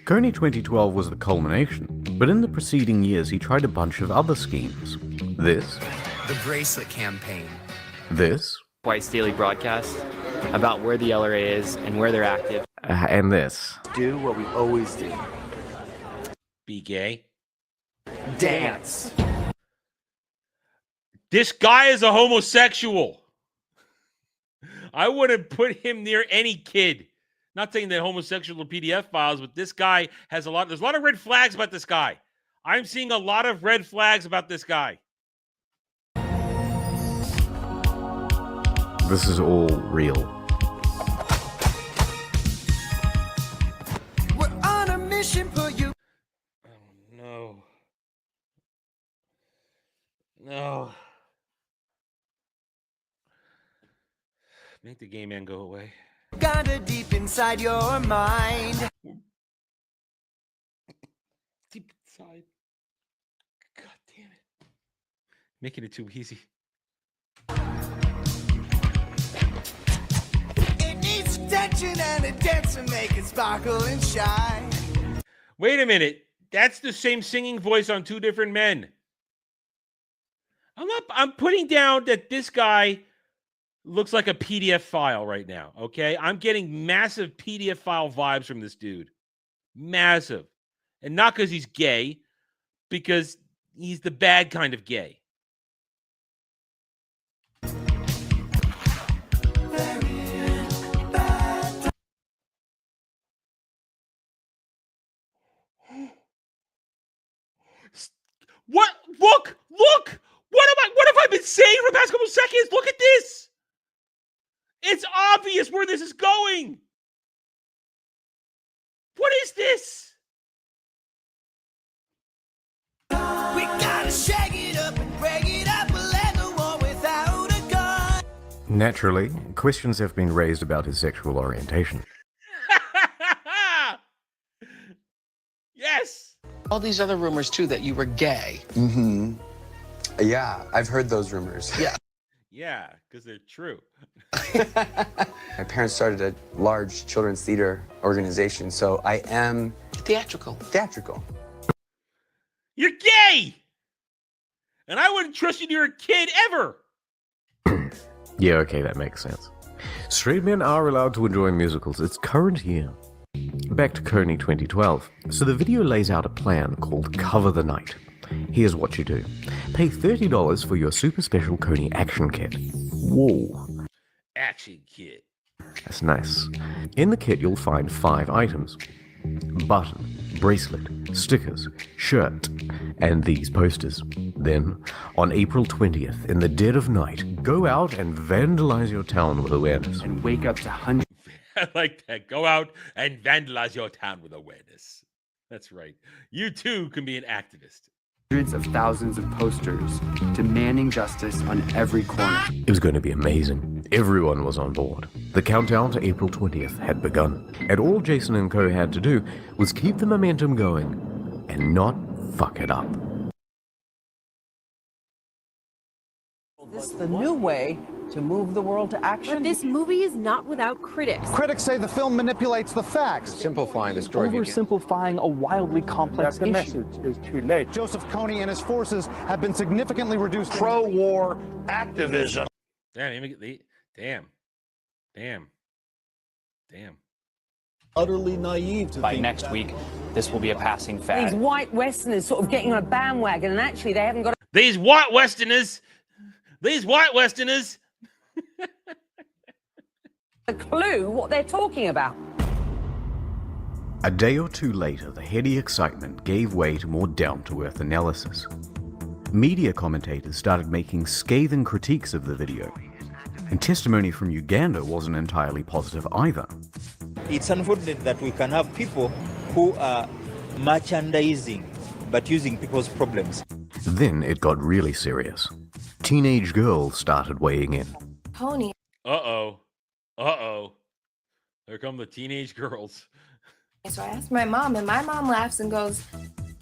Speaker 7: Kony 2012 was the culmination, but in the preceding years he tried a bunch of other schemes. This.
Speaker 10: The Bracelet Campaign.
Speaker 7: This.
Speaker 11: Twice daily broadcast about where the LRA is and where they're active.
Speaker 7: And this.
Speaker 9: Do what we always do.
Speaker 5: Be gay.
Speaker 9: Dance.
Speaker 5: This guy is a homosexual. I wouldn't put him near any kid. Not saying that homosexual are PDF files, but this guy has there's a lot of red flags about this guy. I'm seeing a lot of red flags about this guy.
Speaker 7: This is all real.
Speaker 10: We're on a mission for you.
Speaker 5: Oh, no. No. Make the gay man go away.
Speaker 10: Uganda deep inside your mind.
Speaker 5: Deep inside. God damn it. Making it too easy.
Speaker 10: It needs attention and a dance to make it sparkle and shine.
Speaker 5: Wait a minute. That's the same singing voice on two different men. I'm putting down that this guy looks like a PDF file right now, okay? I'm getting massive PDF file vibes from this dude. Massive. And not because he's gay, because he's the bad kind of gay. What? Look! Look! What have I been saying for the past couple seconds? Look at this! It's obvious where this is going. What is this?
Speaker 10: We gotta shake it up and break it up and let go on without a gun.
Speaker 7: Naturally, questions have been raised about his sexual orientation.
Speaker 5: Yes.
Speaker 12: All these other rumors too that you were gay.
Speaker 8: Mm-hmm. Yeah, I've heard those rumors.
Speaker 12: Yeah.
Speaker 5: Yeah, because they're true.
Speaker 8: My parents started a large children's theater organization, so I am
Speaker 12: Theatrical.
Speaker 8: theatrical.
Speaker 5: You're gay! And I wouldn't trust you near a kid ever.
Speaker 7: Yeah, okay, that makes sense. Straight men are allowed to enjoy musicals. It's current year. Back to Kony 2012. So the video lays out a plan called Cover the Night. Here's what you do. Pay $30 for your super special Kony action kit. Whoa.
Speaker 5: Action kit.
Speaker 7: That's nice. In the kit, you'll find 5 items. Button, bracelet, stickers, shirt, and these posters. Then, on April 20th, in the dead of night, go out and vandalize your town with awareness.
Speaker 8: And wake up to hundreds.
Speaker 5: I like that. Go out and vandalize your town with awareness. That's right. You too can be an activist.
Speaker 8: Hundreds of thousands of posters demanding justice on every corner.
Speaker 7: It was going to be amazing. Everyone was on board. The countdown to April 20th had begun, and all Jason and co had to do was keep the momentum going and not fuck it up.
Speaker 13: This is the new way to move the world to action.
Speaker 4: But this movie is not without critics.
Speaker 14: Critics say the film manipulates the facts.
Speaker 9: Simplifying the story.
Speaker 13: Oversimplifying a wildly complex issue.
Speaker 14: message is too late. Joseph Kony and his forces have been significantly reduced. Pro-war activism.
Speaker 5: Damn.
Speaker 14: Utterly naive to
Speaker 11: By
Speaker 14: think
Speaker 11: next week, this will be a passing
Speaker 13: These
Speaker 11: fad.
Speaker 13: white Westerners sort of getting on a bandwagon, and actually they haven't got
Speaker 5: These white Westerners.
Speaker 13: a clue what they're talking about.
Speaker 7: A day or two later, the heady excitement gave way to more down-to-earth analysis. Media commentators started making scathing critiques of the video, and testimony from Uganda wasn't entirely positive either.
Speaker 15: It's unfortunate that we can have people who are merchandising, but using people's problems.
Speaker 7: Then it got really serious. Teenage girls started weighing in.
Speaker 4: Pony.
Speaker 5: Uh-oh. There come the teenage girls.
Speaker 4: So I asked my mom, and my mom laughs and goes,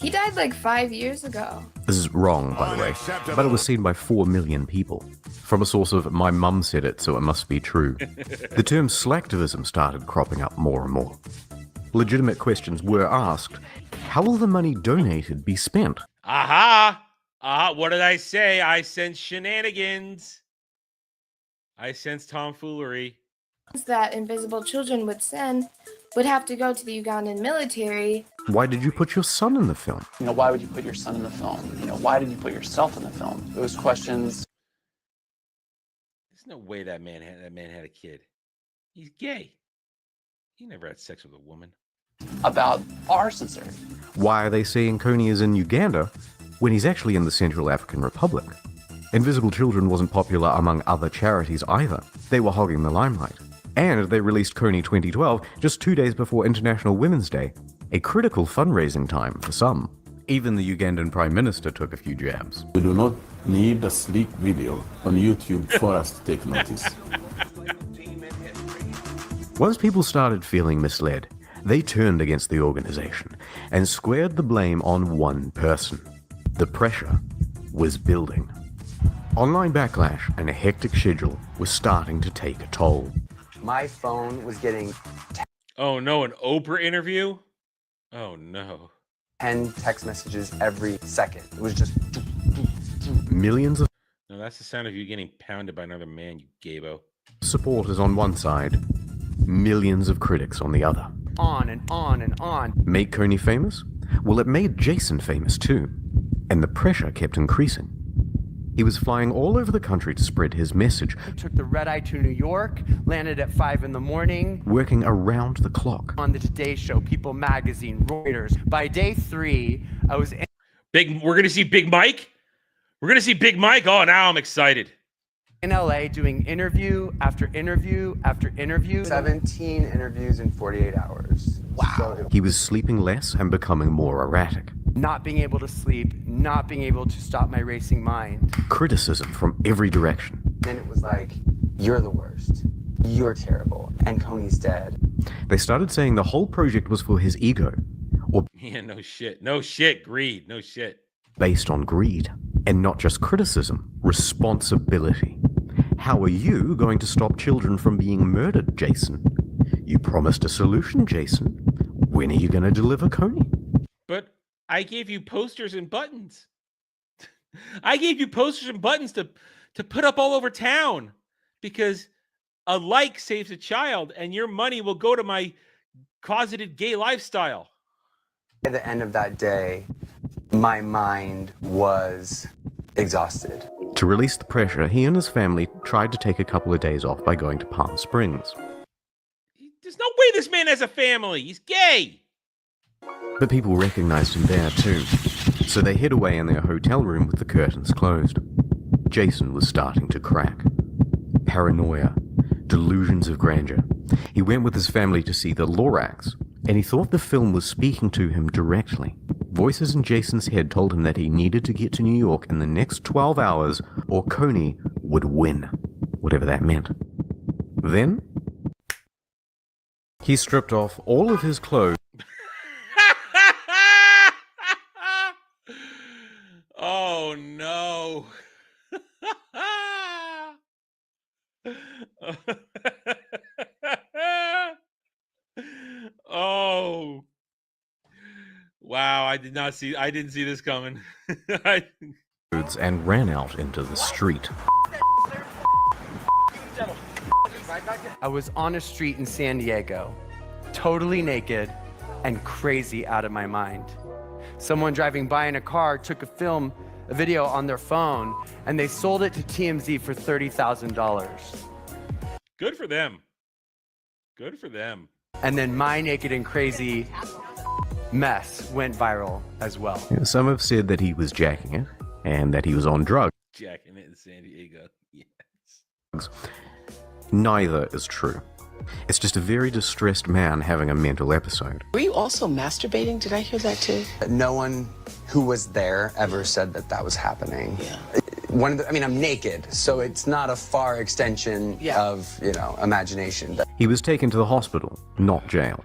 Speaker 16: He died like 5 years ago.
Speaker 7: This is wrong, by the way, but it was seen by 4 million people. From a source of "my mum said it, so it must be true." The term slacktivism started cropping up more and more. Legitimate questions were asked. How will the money donated be spent?
Speaker 5: Aha! What did I say? I sense shenanigans. I sense tomfoolery.
Speaker 16: That invisible children would send would have to go to the Ugandan military.
Speaker 7: Why did you put your son in the film?
Speaker 17: Why would you put your son in the film? Why did you put yourself in the film? Those questions.
Speaker 5: There's no way that man had a kid. He's gay. He never had sex with a woman.
Speaker 17: About our sincerity.
Speaker 7: Why are they saying Coney is in Uganda when he's actually in the Central African Republic? Invisible Children wasn't popular among other charities either. They were hogging the limelight. And they released Coney 2012 just 2 days before International Women's Day, a critical fundraising time for some. Even the Ugandan Prime Minister took a few jabs.
Speaker 18: We do not need a sleek video on YouTube for us to take notice.
Speaker 7: Once people started feeling misled, they turned against the organization and squared the blame on one person. The pressure was building. Online backlash and a hectic schedule was starting to take a toll.
Speaker 8: My phone was getting
Speaker 5: Oh no, an Oprah interview? Oh no.
Speaker 8: 10 text messages every second. It was just
Speaker 7: Millions of
Speaker 5: No, that's the sound of you getting pounded by another man, you gaybo.
Speaker 7: supporters on one side, millions of critics on the other.
Speaker 8: on and on and on.
Speaker 7: Make Coney famous? Well, it made Jason famous too. And the pressure kept increasing. He was flying all over the country to spread his message.
Speaker 8: He took the red eye to New York, landed at 5 in the morning.
Speaker 7: Working around the clock.
Speaker 8: On the Today Show, People Magazine, Reuters. By day 3, I was in
Speaker 5: We're gonna see Big Mike? We're gonna see Big Mike? Oh, now I'm excited.
Speaker 8: in LA doing interview after interview after interview. 17 interviews in 48 hours. Wow.
Speaker 7: He was sleeping less and becoming more erratic.
Speaker 8: Not being able to sleep, not being able to stop my racing mind.
Speaker 7: Criticism from every direction.
Speaker 8: Then it was like, you're the worst. You're terrible. And Coney's dead.
Speaker 7: They started saying the whole project was for his ego, or
Speaker 5: Yeah, no shit. No shit. Greed. No shit.
Speaker 7: based on greed. And not just criticism, responsibility. How are you going to stop children from being murdered, Jason? You promised a solution, Jason. When are you going to deliver, Coney?
Speaker 5: But I gave you posters and buttons. I gave you posters and buttons to put up all over town because a like saves a child and your money will go to my closeted gay lifestyle.
Speaker 8: At the end of that day, my mind was exhausted.
Speaker 7: To release the pressure, he and his family tried to take a couple of days off by going to Palm Springs.
Speaker 5: There's no way this man has a family. He's gay.
Speaker 7: But people recognized him there too, so they hid away in their hotel room with the curtains closed. Jason was starting to crack. Paranoia, delusions of grandeur. He went with his family to see the Lorax, and he thought the film was speaking to him directly. Voices in Jason's head told him that he needed to get to New York in the next 12 hours or Coney would win, whatever that meant. Then, he stripped off all of his clothes.
Speaker 5: Oh no. Oh. Wow, I didn't see this coming.
Speaker 7: And ran out into the street.
Speaker 8: I was on a street in San Diego, totally naked and crazy out of my mind. Someone driving by in a car took a video on their phone, and they sold it to TMZ for $30,000.
Speaker 5: Good for them. Good for them.
Speaker 8: And then my naked and crazy mess went viral as well.
Speaker 7: Some have said that he was jacking it and that he was on drugs.
Speaker 5: Jacking it in San Diego. Yes.
Speaker 7: Neither is true. It's just a very distressed man having a mental episode.
Speaker 12: Were you also masturbating? Did I hear that too?
Speaker 8: No one who was there ever said that that was happening.
Speaker 12: Yeah.
Speaker 19: I'm naked, so it's not a far extension of, imagination.
Speaker 7: He was taken to the hospital, not jail.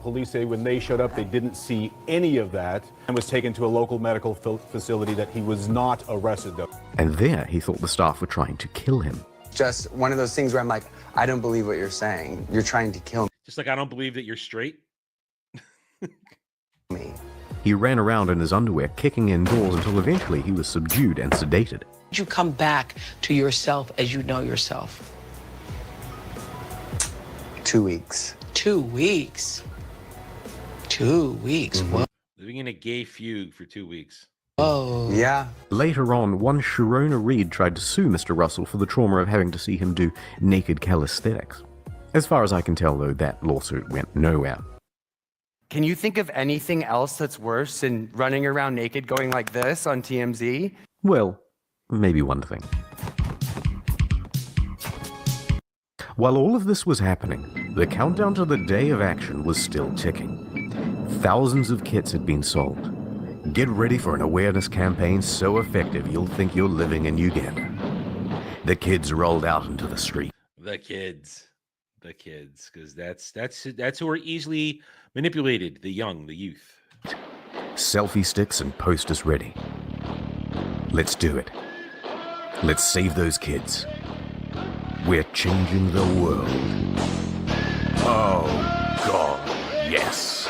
Speaker 14: Police say when they showed up, they didn't see any of that and was taken to a local medical facility that he was not arrested, though.
Speaker 7: And there, he thought the staff were trying to kill him.
Speaker 19: Just one of those things where I'm like, I don't believe what you're saying. You're trying to kill
Speaker 5: Just like I don't believe that you're straight.
Speaker 19: me.
Speaker 7: He ran around in his underwear, kicking in doors until eventually he was subdued and sedated.
Speaker 12: Did you come back to yourself as you know yourself?
Speaker 19: 2 weeks.
Speaker 12: 2 weeks. 2 weeks. What?
Speaker 5: Living in a gay fugue for 2 weeks.
Speaker 12: Oh.
Speaker 19: Yeah.
Speaker 7: Later on, one Sharona Reed tried to sue Mr. Russell for the trauma of having to see him do naked calisthenics. As far as I can tell, though, that lawsuit went nowhere.
Speaker 8: Can you think of anything else that's worse than running around naked going like this on TMZ?
Speaker 7: Well, maybe one thing. While all of this was happening, the countdown to the day of action was still ticking. Thousands of kits had been sold. Get ready for an awareness campaign so effective you'll think you're living in Uganda. The kids rolled out into the street.
Speaker 5: The kids, because that's who are easily manipulated. The young, the youth.
Speaker 7: Selfie sticks and posters ready. Let's do it. Let's save those kids. We're changing the world. Oh, God, yes.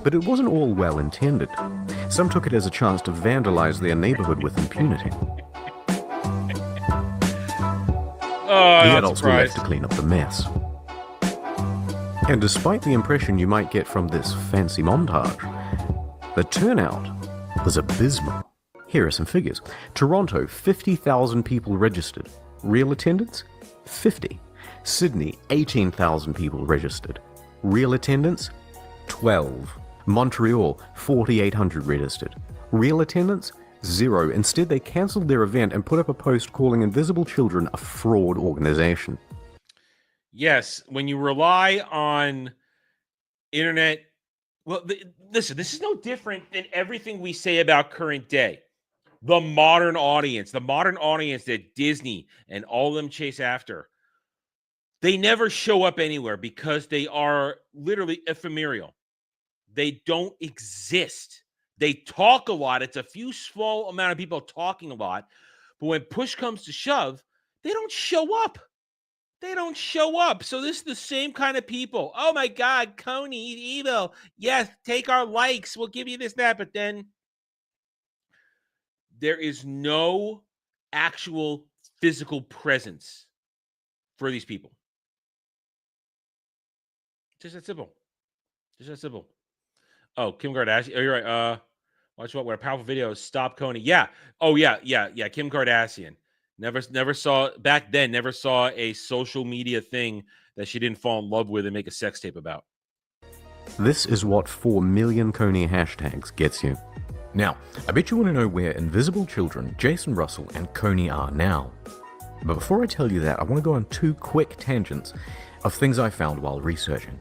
Speaker 7: But it wasn't all well intended. Some took it as a chance to vandalize their neighborhood with impunity.
Speaker 5: Oh,
Speaker 7: The
Speaker 5: not
Speaker 7: adults were left
Speaker 5: surprised.
Speaker 7: to clean up the mess. And despite the impression you might get from this fancy montage, the turnout was abysmal. Here are some figures. Toronto, 50,000 people registered. Real attendance? 50. Sydney, 18,000 people registered. Real attendance? 12. Montreal, 4,800 registered. Real attendance? 0. Instead, they cancelled their event and put up a post calling Invisible Children a fraud organization.
Speaker 5: Yes, when you rely on internet, listen, this is no different than everything we say about current day. The modern audience that Disney and all of them chase after, they never show up anywhere because they are literally ephemeral. They don't exist. They talk a lot. It's a few small amount of people talking a lot. But when push comes to shove, they don't show up. They don't show up. So this is the same kind of people. Oh my God, Coney, evil. Yes, take our likes. We'll give you this, that. But then there is no actual physical presence for these people. Just that simple. Just that simple. Oh, Kim Kardashian. Oh, you're right. Watch what? What a powerful video. Stop Coney. Yeah. Oh, yeah. Kim Kardashian. Never saw back then. Never saw a social media thing that she didn't fall in love with and make a sex tape about.
Speaker 7: This is what 4 million Coney hashtags gets you. Now, I bet you want to know where Invisible Children, Jason Russell, and Coney are now. But before I tell you that, I want to go on 2 quick tangents of things I found while researching.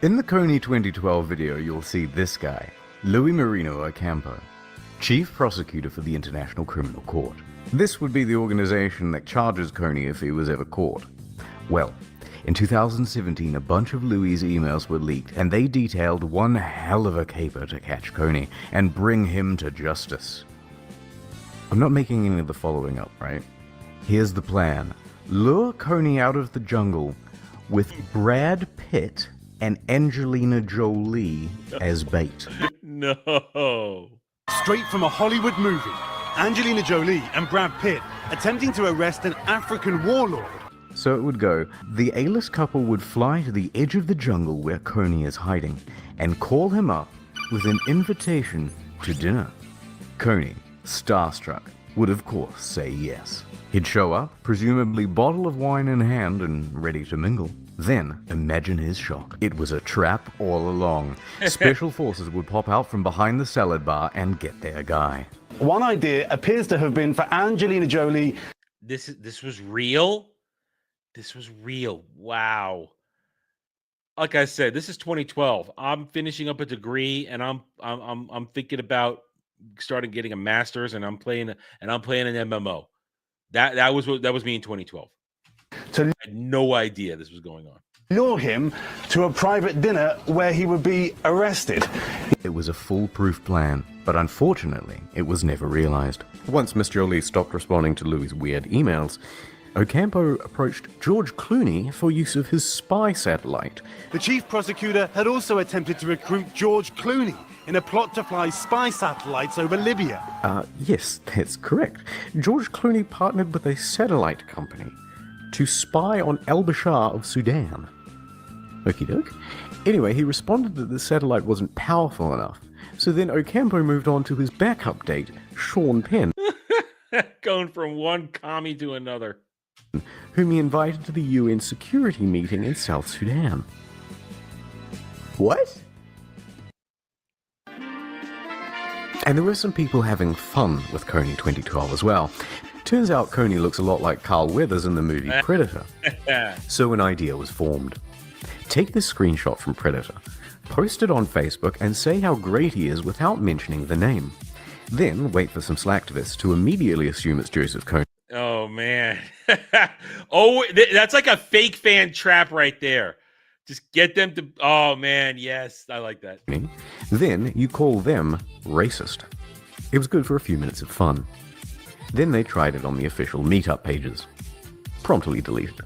Speaker 7: In the Coney 2012 video, you'll see this guy, Louis Marino Ocampo, Chief Prosecutor for the International Criminal Court. This would be the organization that charges Coney if he was ever caught. Well, in 2017, a bunch of Louis' emails were leaked, and they detailed one hell of a caper to catch Coney and bring him to justice. I'm not making any of the following up, right? Here's the plan. Lure Coney out of the jungle with Brad Pitt and Angelina Jolie as bait.
Speaker 5: No.
Speaker 20: Straight from a Hollywood movie, Angelina Jolie and Brad Pitt attempting to arrest an African warlord.
Speaker 7: So it would go, the A-list couple would fly to the edge of the jungle where Coney is hiding and call him up with an invitation to dinner. Coney, starstruck, would of course say yes. He'd show up, presumably bottle of wine in hand and ready to mingle. Then, imagine his shock. It was a trap all along. Special forces would pop out from behind the salad bar and get their guy.
Speaker 20: One idea appears to have been for Angelina Jolie.
Speaker 5: This was real? This was real. Wow. like I said, this is 2012. I'm finishing up a degree, and I'm thinking about starting getting a master's, and I'm playing an MMO. That was me in 2012.
Speaker 20: To
Speaker 5: I had no idea this was going on.
Speaker 20: lure him to a private dinner where he would be arrested.
Speaker 7: It was a foolproof plan, but unfortunately, it was never realized. Once Miss Jolie stopped responding to Louis' weird emails, Ocampo approached George Clooney for use of his spy satellite.
Speaker 20: The chief prosecutor had also attempted to recruit George Clooney in a plot to fly spy satellites over Libya.
Speaker 7: Yes, that's correct. George Clooney partnered with a satellite company to spy on al-Bashir of Sudan. Okie doke. Anyway, he responded that the satellite wasn't powerful enough. So then Ocampo moved on to his backup date, Sean Penn.
Speaker 5: Going from one commie to another.
Speaker 7: Whom he invited to the UN security meeting in South Sudan. What? And there were some people having fun with Coney 2012 as well. Turns out Coney looks a lot like Carl Weathers in the movie Predator. So an idea was formed. Take this screenshot from Predator, post it on Facebook, and say how great he is without mentioning the name. Then wait for some slacktivists to immediately assume it's Joseph Coney.
Speaker 5: Oh, man. That's like a fake fan trap right there. Just get them to... Oh, man, yes. I like that.
Speaker 7: Then you call them racist. It was good for a few minutes of fun. Then they tried it on the official meetup pages. Promptly deleted.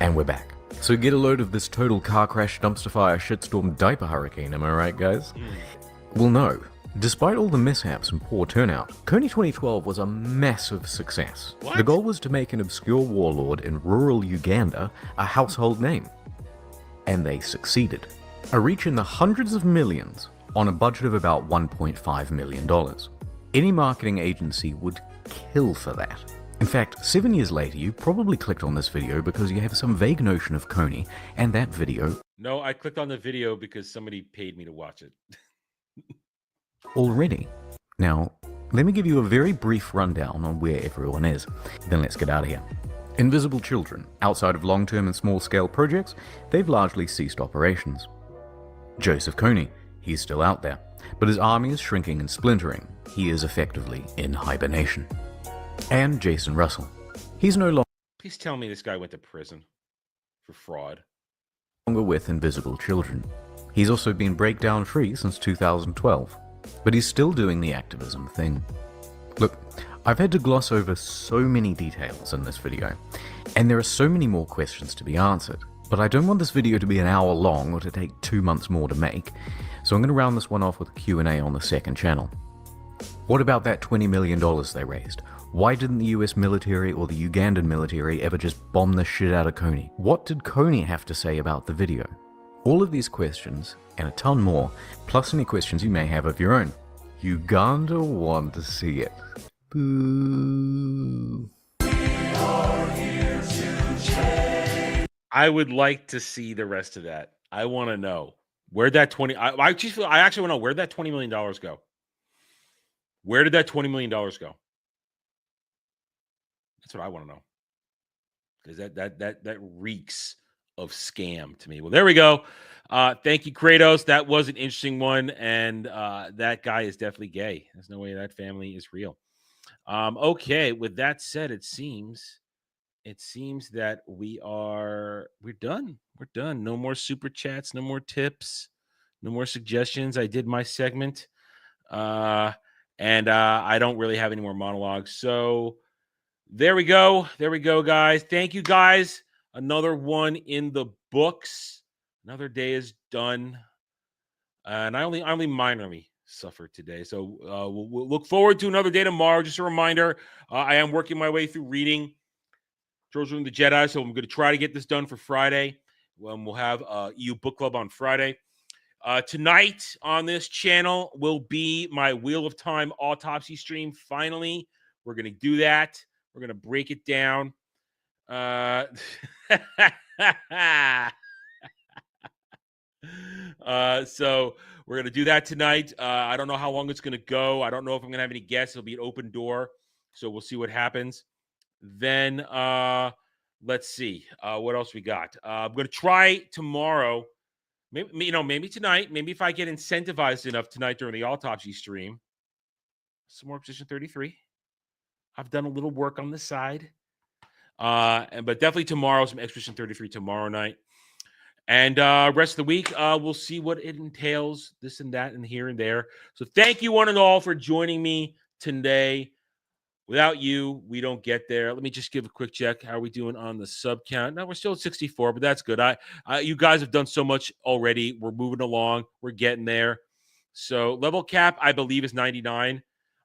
Speaker 7: And we're back. So get a load of this total car crash, dumpster fire, shitstorm, diaper hurricane, am I right, guys? Well, no. Despite all the mishaps and poor turnout, Coney 2012 was a massive success.
Speaker 5: What?
Speaker 7: The goal was to make an obscure warlord in rural Uganda a household name. And they succeeded. A reach in the hundreds of millions on a budget of about $1.5 million. Any marketing agency would kill for that. In fact, 7 years later, you probably clicked on this video because you have some vague notion of Coney, and that video...
Speaker 5: No, I clicked on the video because somebody paid me to watch it.
Speaker 7: already. Now, let me give you a very brief rundown on where everyone is. Then let's get out of here. Invisible Children. Outside of long-term and small-scale projects, they've largely ceased operations. Joseph Coney. He's still out there, but his army is shrinking and splintering. He is effectively in hibernation. And Jason Russell. He's no
Speaker 5: Please tell me this guy went to prison for fraud.
Speaker 7: longer with Invisible Children. He's also been breakdown free since 2012, but he's still doing the activism thing. Look, I've had to gloss over so many details in this video, and there are so many more questions to be answered, but I don't want this video to be an hour long or to take 2 months more to make, so I'm going to round this one off with a Q&A on the second channel. What about that $20 million they raised? Why didn't the US military or the Ugandan military ever just bomb the shit out of Coney? What did Coney have to say about the video? All of these questions, and a ton more, plus any questions you may have of your own. Uganda want to see it. Boo.
Speaker 5: I would like to see the rest of that. I want to know where'd that 20. I actually want to know where'd that $20 million go. Where did that $20 million go? That's what I want to know. Because that reeks of scam to me. Well, there we go. Thank you, Kratos. That was an interesting one, and that guy is definitely gay. There's no way that family is real. Okay, with that said, it seems that we're done. We're done. No more super chats, no more tips, no more suggestions. I did my segment, and I don't really have any more monologues. So there we go. There we go, guys. Thank you, guys. Another one in the books. Another day is done. And I only minorly suffered today. So we'll look forward to another day tomorrow. Just a reminder, I am working my way through reading Children of the Jedi. So I'm going to try to get this done for Friday. We'll have EU Book Club on Friday. Tonight on this channel will be my Wheel of Time autopsy stream. Finally, we're going to do that. We're going to break it down. So we're going to do that tonight. I don't know how long it's going to go. I don't know if I'm going to have any guests. It'll be an open door. So we'll see what happens. Then let's see what else we got. I'm going to try tomorrow. Maybe tonight. Maybe if I get incentivized enough tonight during the autopsy stream, some more Position 33. I've done a little work on the side. But definitely tomorrow, some Expedition 33 tomorrow night. And rest of the week, we'll see what it entails, this and that and here and there. So thank you one and all for joining me today. Without you, we don't get there. Let me just give a quick check. How are we doing on the sub count? No, we're still at 64, but that's good. You guys have done so much already. We're moving along. We're getting there. So level cap, I believe, is 99.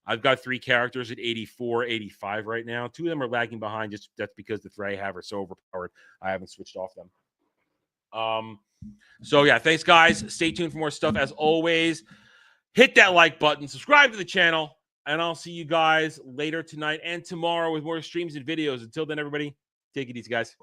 Speaker 5: I've got 3 characters at 84, 85 right now. 2 of them are lagging behind. Just that's because the 3 I have are so overpowered. I haven't switched off them. So yeah, thanks guys. Stay tuned for more stuff as always. Hit that like button, subscribe to the channel, and I'll see you guys later tonight and tomorrow with more streams and videos. Until then, everybody, take it easy, guys.